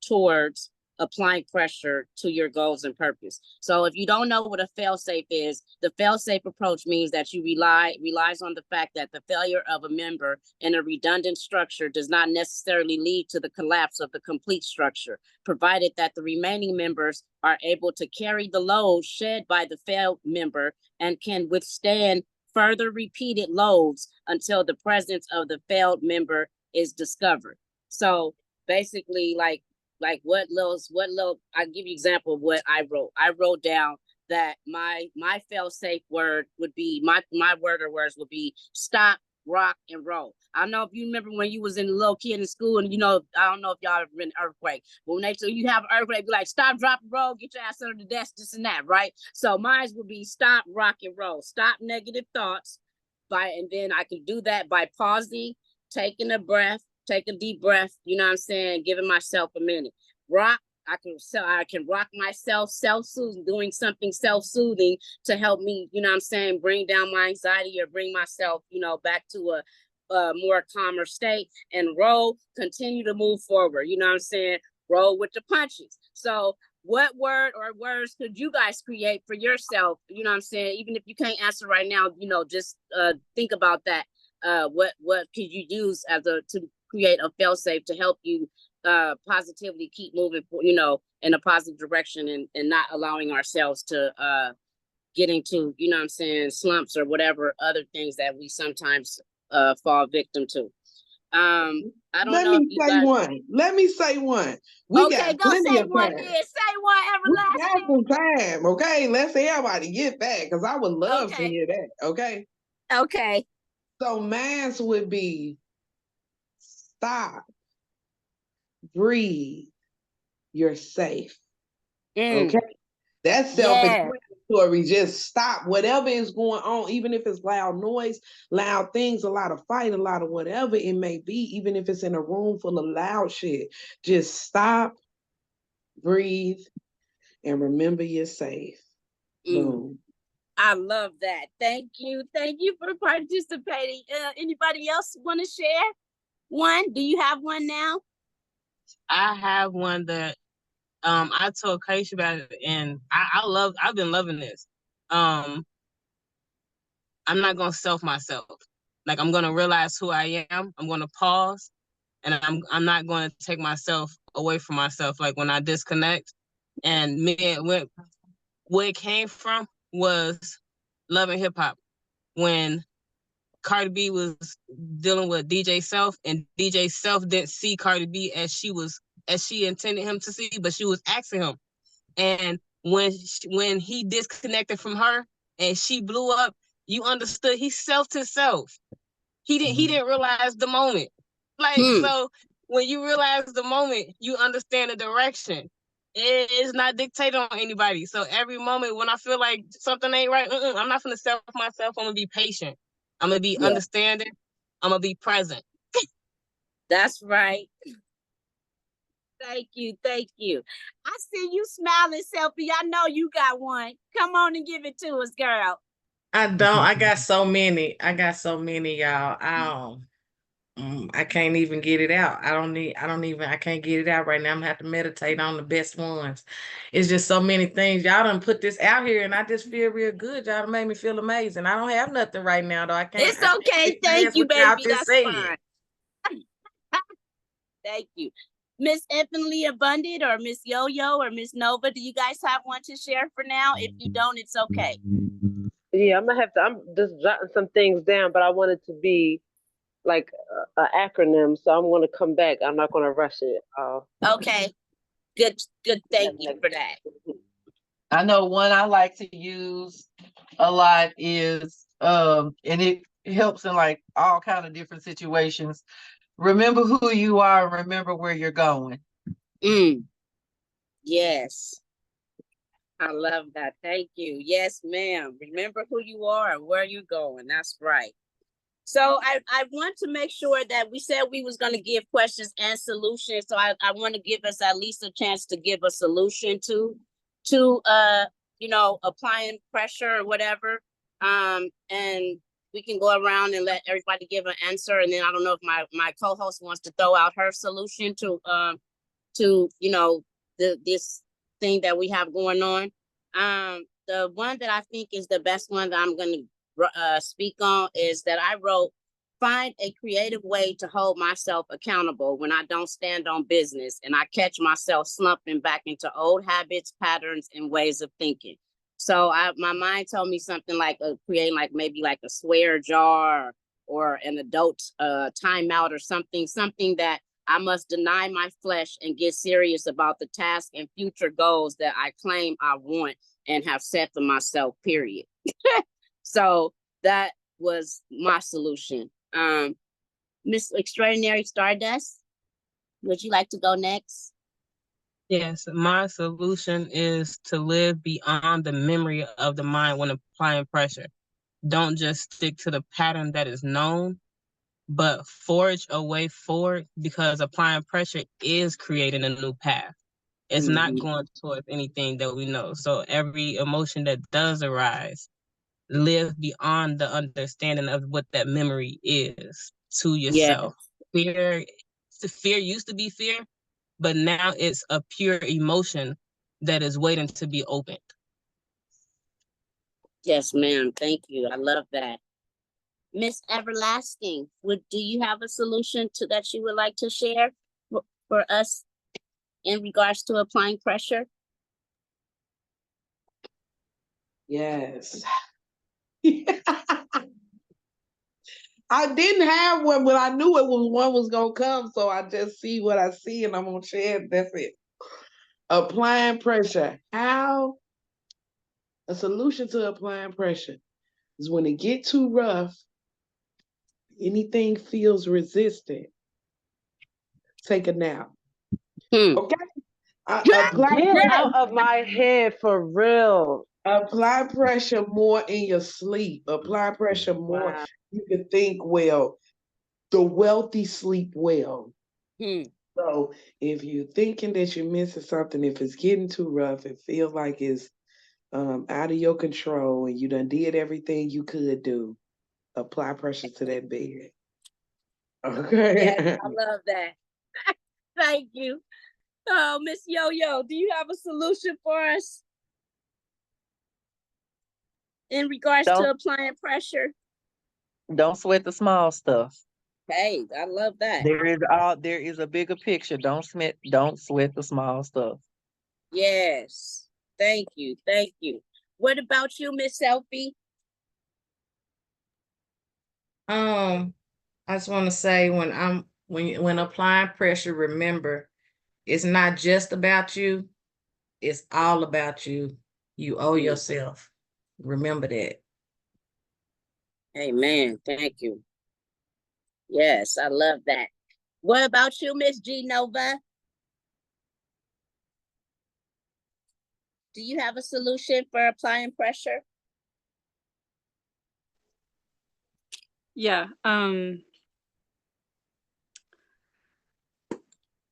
towards applying pressure to your goals and purpose. So if you don't know what a fail-safe is, the fail-safe approach means that you relies on the fact that the failure of a member in a redundant structure does not necessarily lead to the collapse of the complete structure, provided that the remaining members are able to carry the load shed by the failed member and can withstand further repeated loads until the presence of the failed member is discovered. So basically, what little I'll give you example of what I wrote. I wrote down that my fail safe word would be my word or words would be stop, rock, and roll. I don't know if you remember when you was in a little kid in school, and I don't know if y'all ever been an earthquake, but when you have an earthquake, be like, stop, drop, and roll, get your ass under the desk, this and that, right? So mine would be stop, rock, and roll. Stop negative thoughts and then I can do that by pausing, taking a breath, take a deep breath, you know what I'm saying, giving myself a minute. Rock, I can rock myself, self-soothing, doing something self-soothing to help me, you know what I'm saying, bring down my anxiety or bring myself, back to a more calmer state. And roll, continue to move forward, you know what I'm saying, roll with the punches. So what word or words could you guys create for yourself? You know what I'm saying? Even if you can't answer right now, you know, just think about that. What could you use as to create a fail-safe to help you positively keep moving, you know, in a positive direction, and not allowing ourselves to get into, you know what I'm saying, slumps or whatever other things that we sometimes fall victim to. I don't know if you guys. Let me say one. We Okay, got go plenty say of one time. then. Say one, We got Everlasting. some time, okay? Let's everybody get back, because I would love to Okay. hear that, okay? Okay. So mine would be stop, breathe, you're safe, okay? That's Yeah. self-explanatory. Just stop whatever is going on, even if it's loud noise, loud things, a lot of fight, a lot of whatever it may be, even if it's in a room full of loud shit. Just stop, breathe, and remember you're safe. Boom. I love that. Thank you. Thank you for participating. Anybody else want to share one? Do you have one now? I have one that I told Kaisha about it, and I've been loving this. I'm not gonna self myself. Like, I'm gonna realize who I am. I'm gonna pause, and I'm not gonna take myself away from myself. Like, when I disconnect, and where it came from was loving hip hop. When Cardi B was dealing with DJ Self, and DJ Self didn't see Cardi B as she intended him to see, but she was asking him. And when he disconnected from her and she blew up, you understood he selfed himself. He didn't realize the moment. Like, so when you realize the moment, you understand the direction. It is not dictated on anybody. So every moment when I feel like something ain't right, I'm not gonna self myself. I'm gonna be patient. I'm gonna be understanding. I'm gonna be present. That's right. Thank you. Thank you. I see you smiling, Selfie. I know you got one. Come on and give it to us, girl. I don't. I got so many. Y'all. I can't even get it out. I can't get it out right now. I'm gonna have to meditate on the best ones. It's just so many things. Y'all done put this out here and I just feel real good. Y'all done made me feel amazing. I don't have nothing right now though. It's okay. Thank you, baby. That's fine. Thank you. Miss Infinitely Abundant or Miss Yo-Yo or Miss Nova, do you guys have one to share for now? If you don't, it's okay. Yeah, I'm just jotting some things down, but I want it to be like an acronym, so I'm going to come back. I'm not going to rush it. Okay. Good. Thank you for that. I know one I like to use a lot is, and it helps in like all kind of different situations. Remember who you are and remember where you're going. Yes. I love that. Thank you. Yes, ma'am. Remember who you are and where you're going. That's right. So I want to make sure that we said we was going to give questions and solutions. So I want to give us at least a chance to give a solution to you know, applying pressure or whatever. And we can go around and let everybody give an answer. And then I don't know if my co-host wants to throw out her solution to you know, this thing that we have going on. The one that I think is the best one that I'm going to speak on is that I wrote, find a creative way to hold myself accountable when I don't stand on business and I catch myself slumping back into old habits, patterns, and ways of thinking. So my mind told me something like creating like maybe like a swear jar or an adult timeout or something that I must deny my flesh and get serious about the task and future goals that I claim I want and have set for myself, period. So that was my solution. Miss Extraordinary Stardust, would you like to go next? Yes, my solution is to live beyond the memory of the mind when applying pressure. Don't just stick to the pattern that is known, but forge a way forward, because applying pressure is creating a new path. It's not going towards anything that we know. So every emotion that does arise, live beyond the understanding of what that memory is to yourself. Fear used to be fear, but now it's a pure emotion that is waiting to be opened. Yes, ma'am. Thank you. I love that. Miss Everlasting, do you have a solution to that you would like to share for us in regards to applying pressure? Yes. I didn't have one, but I knew one was gonna come, so I just see what I see and I'm gonna share it. That's it. Applying pressure. How a solution to applying pressure is when it get too rough, anything feels resistant, take a nap. Okay? Get out of my head for real. Apply pressure more in your sleep. Apply pressure more. Wow. You can think well. The wealthy sleep well. So if you're thinking that you're missing something, if it's getting too rough, it feels like it's out of your control and you done did everything you could do, apply pressure to that bed. Okay. Yes, I love that. Thank you. Oh, Miss Yo-Yo, do you have a solution for us in regards to applying pressure? Don't sweat the small stuff. Hey, I love that. There is a bigger picture. Don't sweat the small stuff. Yes. Thank you. Thank you. What about you, Miss Selfie? I just want to say when applying pressure, remember, it's not just about you, it's all about you. You owe yourself. Remember that. Amen. Thank you. Yes, I love that. What about you, Miss G Nova? Do you have a solution for applying pressure? Yeah.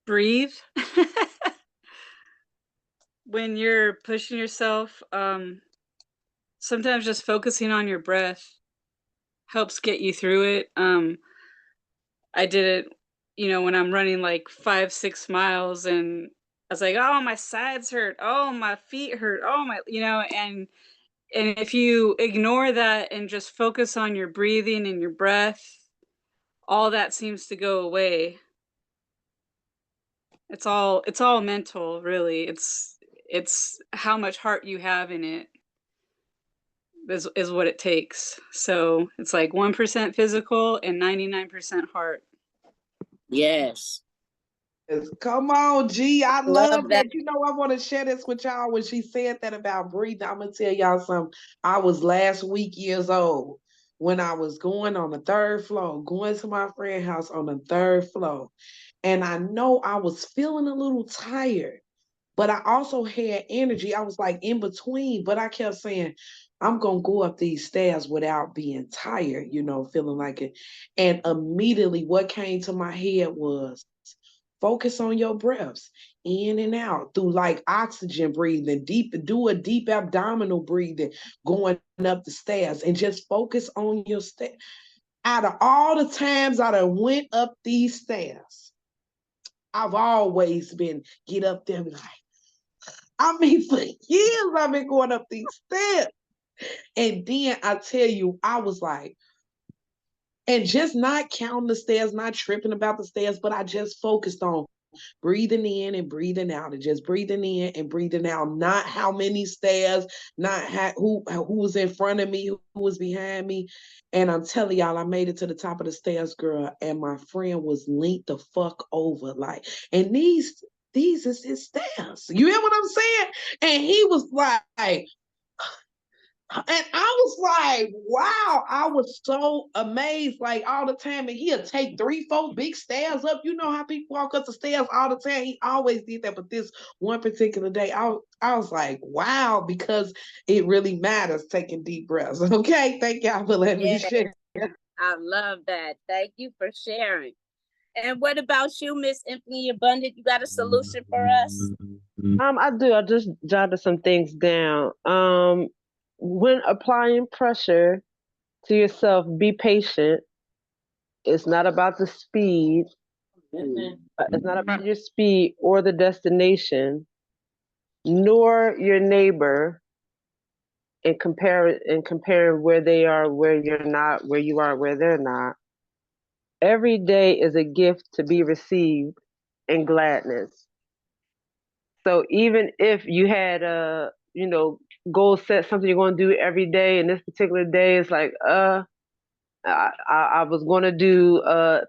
Breathe. When you're pushing yourself, sometimes just focusing on your breath helps get you through it. I did it, when I'm running like 5-6 miles and I was like, oh, my sides hurt. Oh, my feet hurt. Oh, and if you ignore that and just focus on your breathing and your breath, all that seems to go away. It's all mental, really. It's how much heart you have in it is what it takes. So it's like 1% physical and 99% heart. Yes. Come on, G. I love that. that. I want to share this with y'all. When she said that about breathing, I'm going to tell y'all something. I was last week years old when I was going on the 3rd floor, going to my friend's house on the 3rd floor. And I know I was feeling a little tired, but I also had energy. I was like in between, but I kept saying, I'm going to go up these stairs without being tired, feeling like it. And immediately what came to my head was, focus on your breaths in and out through like oxygen breathing, do a deep abdominal breathing, going up the stairs, and just focus on your step. Out of all the times I done went up these stairs, I've always been get up there and be like, for years I've been going up these stairs. And then I tell you, I was like, and just not counting the stairs, not tripping about the stairs, but I just focused on breathing in and breathing out, and just breathing in and breathing out. Not how many stairs, not who was in front of me, who was behind me. And I'm telling y'all, I made it to the top of the stairs, girl, and my friend was linked the fuck over. Like, and these is his stairs. You hear what I'm saying? And he was like, and I was like, wow, I was so amazed, like all the time. And he'll take 3-4 big stairs up. You know how people walk up the stairs all the time. He always did that. But this one particular day, I was like, wow, because it really matters taking deep breaths. Okay. Thank y'all for letting me share. I love that. Thank you for sharing. And what about you, Miss Infinitely Abundant? You got a solution for us? I do. I just jotted some things down. When applying pressure to yourself, be patient. It's not about the speed. It's not about your speed or the destination. nor your neighbor, and compare where they are, where you're not, where you are, where they're not. Every day is a gift to be received in gladness. So even if you had a, goal set, something you're going to do every day, and this particular day is like, I was going to do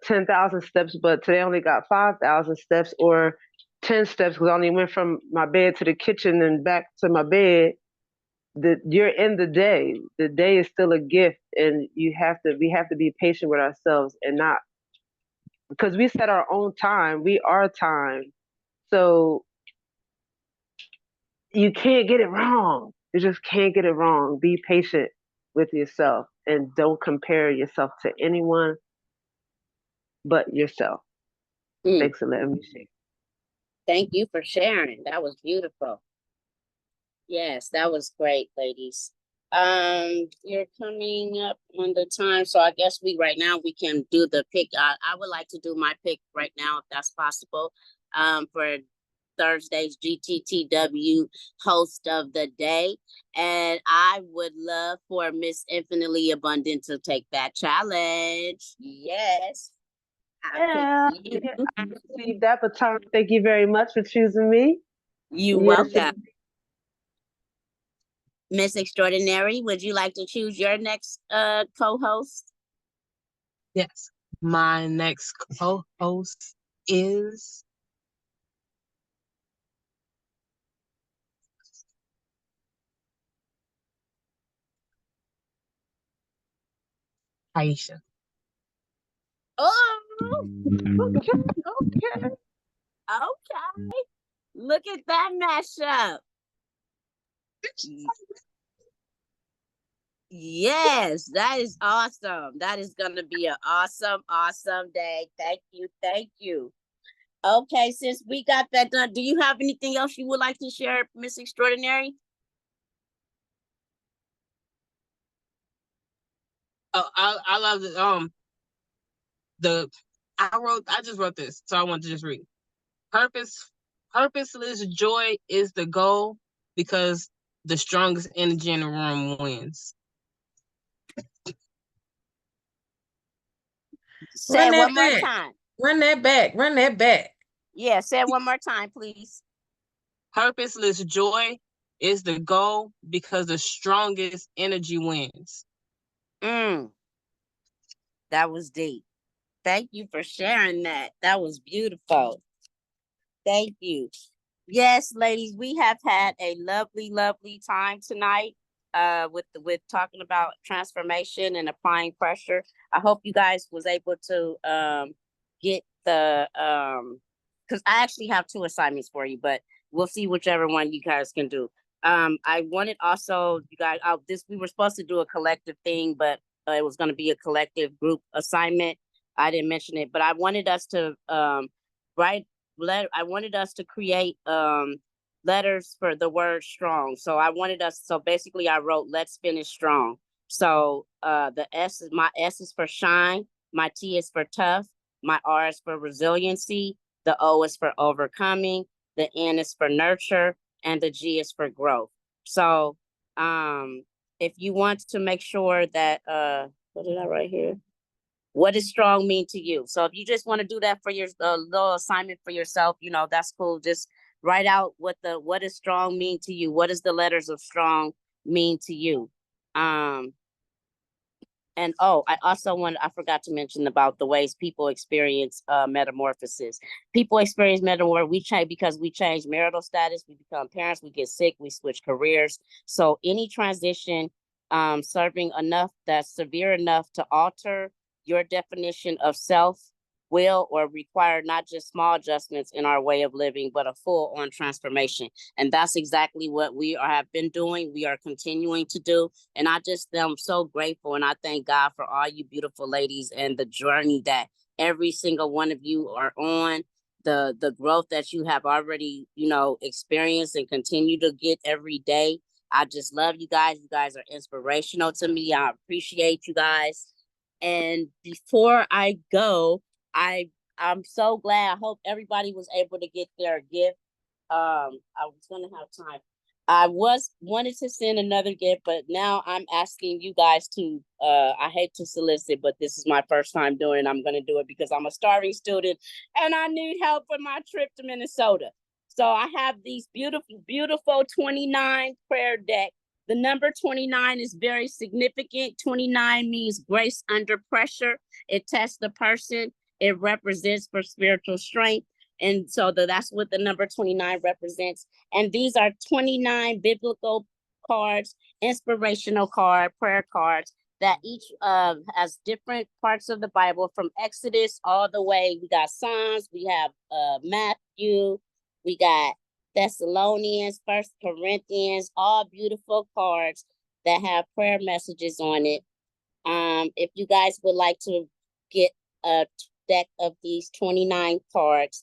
10,000 steps, but today I only got 5,000 steps, or 10 steps because I only went from my bed to the kitchen and back to my bed. You're in the day. The day is still a gift, and we have to be patient with ourselves, and not, because we set our own time. We are time. So you can't get it wrong. You just can't get it wrong. Be patient with yourself, and don't compare yourself to anyone but yourself. Mm. Thanks for letting me share. Thank you for sharing. That was beautiful. Yes, that was great, ladies. You're coming up on the time, so I guess right now we can do the pick. I would like to do my pick right now, if that's possible. For Thursday's GTTW host of the day, and I would love for Miss Infinitely Abundant to take that challenge. Yes. Yeah, I received that baton. Thank you very much for choosing me. You welcome. Miss Extraordinary, would you like to choose your next co-host? Yes. My next co-host is Aisha. Oh, Okay. okay. Look at that mashup. Yes, that is awesome. That is going to be an awesome, awesome day. Thank you. Thank you. Okay, since we got that done, do you have anything else you would like to share, Miss Extraordinary? Oh, I love I just wrote this, so I want to just read. Purposeless joy is the goal, because the strongest energy in the room wins. Say it one more time. Run that back. Yeah, say it one more time, please. Purposeless joy is the goal, because the strongest energy wins. That was deep. Thank you for sharing that. That was beautiful. Thank you. Yes, ladies, we have had a lovely, lovely time tonight with talking about transformation and applying pressure. I hope you guys was able to get the because I actually have 2 assignments for you, but we'll see whichever one you guys can do. I wanted also, you guys, we were supposed to do a collective thing, but it was going to be a collective group assignment. I didn't mention it, but I wanted us to I wanted us to create letters for the word strong. So basically I wrote, let's finish strong. So my S is for shine, my T is for tough, my R is for resiliency, the O is for overcoming, the N is for nurture, and the G is for growth. So if you want to make sure that what did I write here? What does strong mean to you? So if you just want to do that for your little assignment for yourself, that's cool. Just write out what does strong mean to you? What does the letters of strong mean to you? And I forgot to mention about the ways people experience metamorphosis. People experience metamorphosis. We change because we change marital status. We become parents. We get sick. We switch careers. So any transition serving enough that's severe enough to alter your definition of self will or require not just small adjustments in our way of living, but a full-on transformation. And that's exactly what we have been doing. We are continuing to do. And I just am so grateful. And I thank God for all you beautiful ladies and the journey that every single one of you are on, the growth that you have already, experienced and continue to get every day. I just love you guys. You guys are inspirational to me. I appreciate you guys. And before I go, I'm so glad. I hope everybody was able to get their gift I was gonna have time. I wanted to send another gift, but now I'm asking you guys to, I hate to solicit, but this is my first time doing it. I'm gonna do it because I'm a starving student and I need help for my trip to Minnesota. So I have these beautiful, beautiful 29 prayer deck. The number 29 is very significant. 29 means grace under pressure. It tests the person. It represents for spiritual strength. And so that's what the number 29 represents. And these are 29 biblical cards, inspirational card, prayer cards that each has different parts of the Bible from Exodus all the way. We got Psalms, we have Matthew, we got Thessalonians, First Corinthians, all beautiful cards that have prayer messages on it. If you guys would like to get a deck of these 29 cards,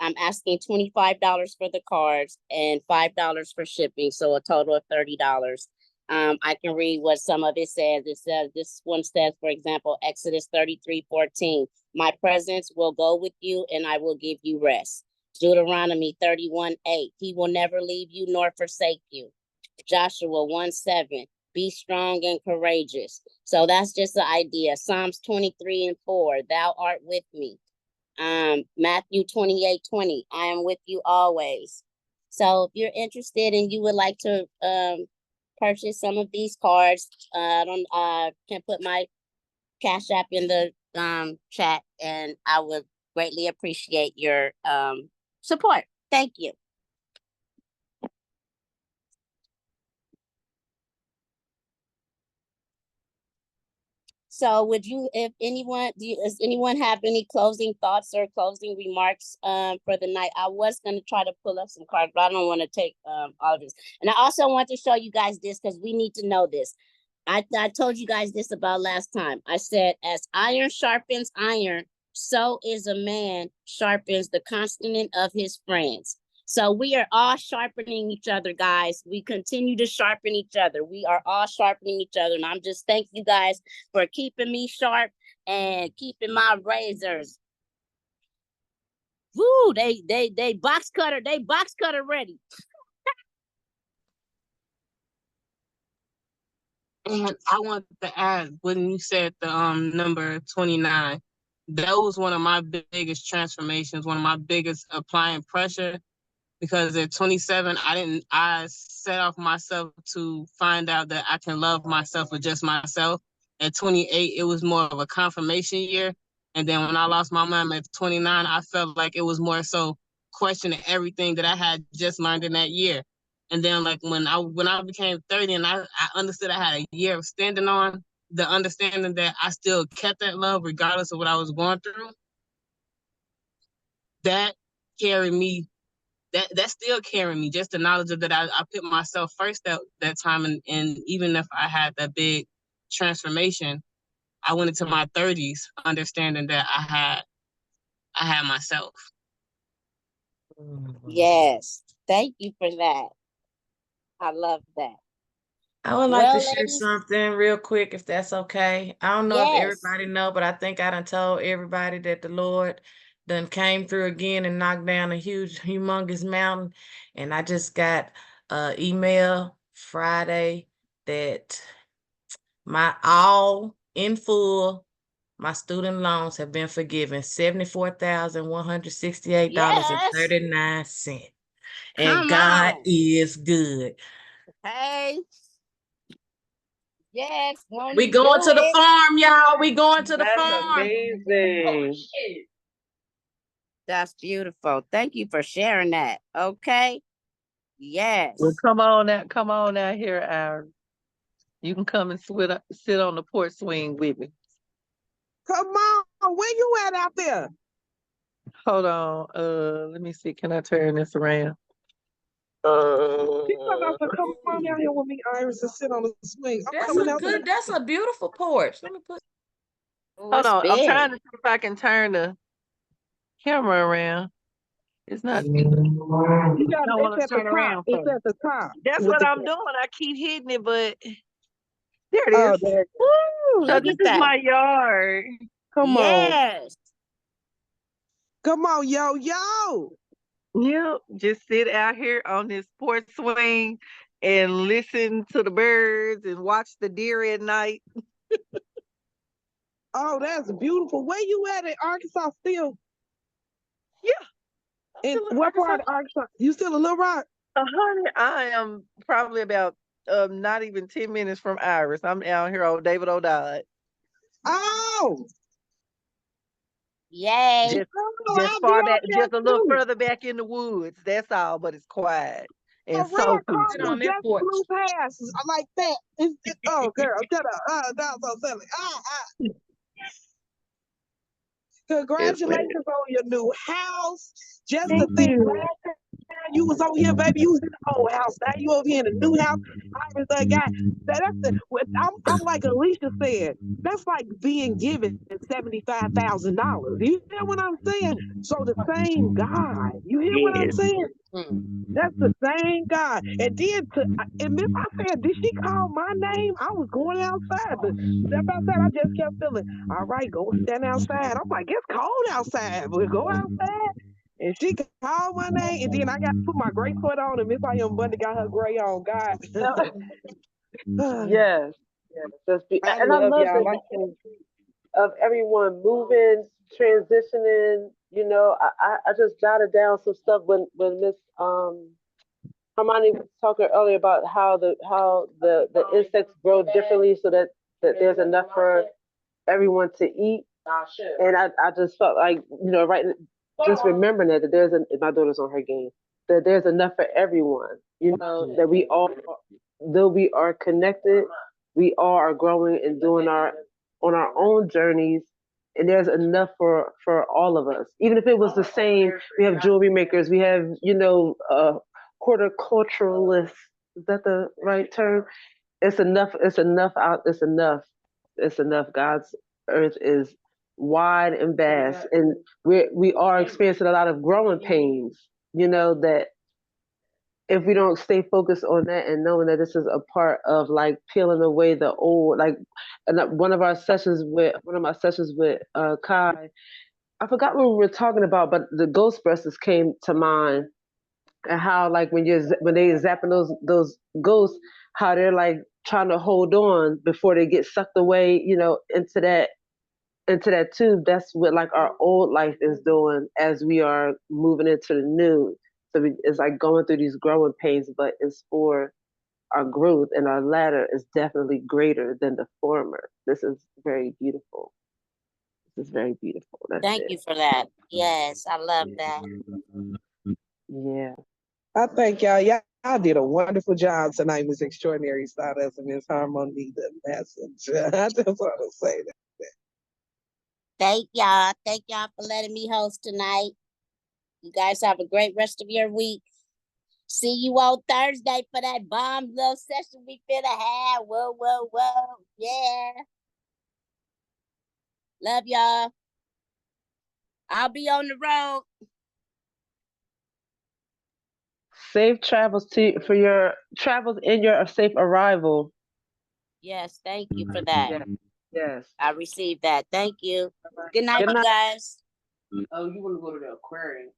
I'm asking $25 for the cards and $5 for shipping, so a total of $30. I can read what some of it says. It says, this one says, for example, Exodus 33:14, my presence will go with you and I will give you rest. Deuteronomy 31:8, he will never leave you nor forsake you. Joshua 1:7, be strong and courageous. So that's just the idea. Psalms 23:4, thou art with me. Matthew 28:20, I am with you always. So if you're interested and you would like to purchase some of these cards, I can put my Cash App in the chat, and I would greatly appreciate your support. Thank you. So does anyone have any closing thoughts or closing remarks for the night? I was going to try to pull up some cards, but I don't want to take all of this. And I also want to show you guys this because we need to know this. I told you guys this about last time. I said, as iron sharpens iron, so is a man sharpens the constant of his friends. So we are all sharpening each other, guys. We continue to sharpen each other. We are all sharpening each other. And I'm just thanking you guys for keeping me sharp and keeping my razors. Woo, they box cutter ready. And I want to add, when you said the number 29, that was one of my biggest transformations, one of my biggest applying pressure. Because at 27, I set off myself to find out that I can love myself with just myself. At 28, it was more of a confirmation year. And then when I lost my mom at 29, I felt like it was more so questioning everything that I had just learned in that year. And then like when I became 30 and I understood I had a year of standing on, the understanding that I still kept that love regardless of what I was going through, that carried me. That still carrying me, just the knowledge of that I put myself first that time. And even if I had that big transformation, I went into my 30s understanding that I had myself. Yes. Thank you for that. I love that. I would like to share something real quick, if that's okay. I don't know if everybody know, but I think I done told everybody that the Lord done came through again and knocked down a humongous mountain. And I just got an email Friday that my all in full, my student loans have been forgiven, $74,168.39. And God is good. Hey. Yes. We going to the farm, y'all. We going to the farm. That's amazing. That's beautiful. Thank you for sharing that. Okay. Yes. Well, come on out here, Aaron. You can come and sit on the porch swing with me. Come on, where you at out there? Hold on. Let me see. Can I turn this around? Come on out here with me, Iris, and sit on the swing. That's a beautiful porch. Let me put. Hold on. I'm trying to see if I can turn the camera around. It's not. You don't want to turn around. It's at the top. That's what I'm doing. I keep hitting it, but there it is. There. Woo, so this is my yard. Come on. Yes. Come on, yo. Yeah, just sit out here on this porch swing and listen to the birds and watch the deer at night. Oh, that's beautiful. Where you at in Arkansas still? Yeah. In Still in what part Arkansas? of Arkansas? You still in Little Rock? Honey, I am probably about not even 10 minutes from Iris. I'm out here on David O'Dowd. Oh, Yay. Just I'll be far out back, there just a little too. further back in the woods. That's all, but it's quiet A and red so car Sit peaceful. on with that just porch. blue passes. I like that. Oh, girl, shut up. That's so silly. Yes, ma'am. Congratulations on your new house. Just to Thank think, you. last time you was over here, baby, you was in the old house. Now you over here in the new house. I was that guy. I'm like Alicia said. That's like being given $75,000. You hear what I'm saying? So the same God. You hear what I'm Yes. saying? That's the same God. And then and Miss, I said, did she call my name? I was going outside, but step outside. I just kept feeling, all right, go stand outside. I'm like, it's cold outside. We'll go outside. And she called my name, and then I got to put my gray sweater on, and Miss I am Bundy got her gray on. God, Yes, yes. I And I love love y'all. the of everyone moving, transitioning. You know, I just jotted down some stuff when Miss Hermione was talking earlier about how the insects grow differently so that there's enough for everyone to eat. And I just felt like, right, just remembering that there's my daughter's on her game, that there's enough for everyone, that we all, though we are connected, we all are growing and doing on our own journeys. And there's enough for all of us. Even if it was the same, we have jewelry makers, we have, horticulturalists. Is that the right term? It's enough. It's enough out. It's enough. It's enough. God's earth is wide and vast, and we are experiencing a lot of growing pains. That if we don't stay focused on that and knowing that this is a part of like peeling away the old, like, and one of my sessions with Kai, I forgot what we were talking about, but the ghost busters came to mind, and how like when they zapping those ghosts, how they're like trying to hold on before they get sucked away, into that tube. That's what like our old life is doing as we are moving into the new. So it's like going through these growing pains, but it's for our growth, and our ladder is definitely greater than the former. This is very beautiful. This is very beautiful. That's Thank it. you for that. Yes, I love that. Yeah. I thank y'all. Y'all did a wonderful job tonight, Miss Extraordinary Stardust and Miss Harmony, the messenger. I just want to say that. Thank y'all. Thank y'all for letting me host tonight. You guys have a great rest of your week. See you on Thursday for that bomb little session we finna have. Whoa, whoa, whoa. Yeah. Love y'all. I'll be on the road. Safe travels for your travels and your safe arrival. Yes, thank you for that. Yes. I received that. Thank you. Good night, Good you night. guys. Oh, you want to go to the aquarium?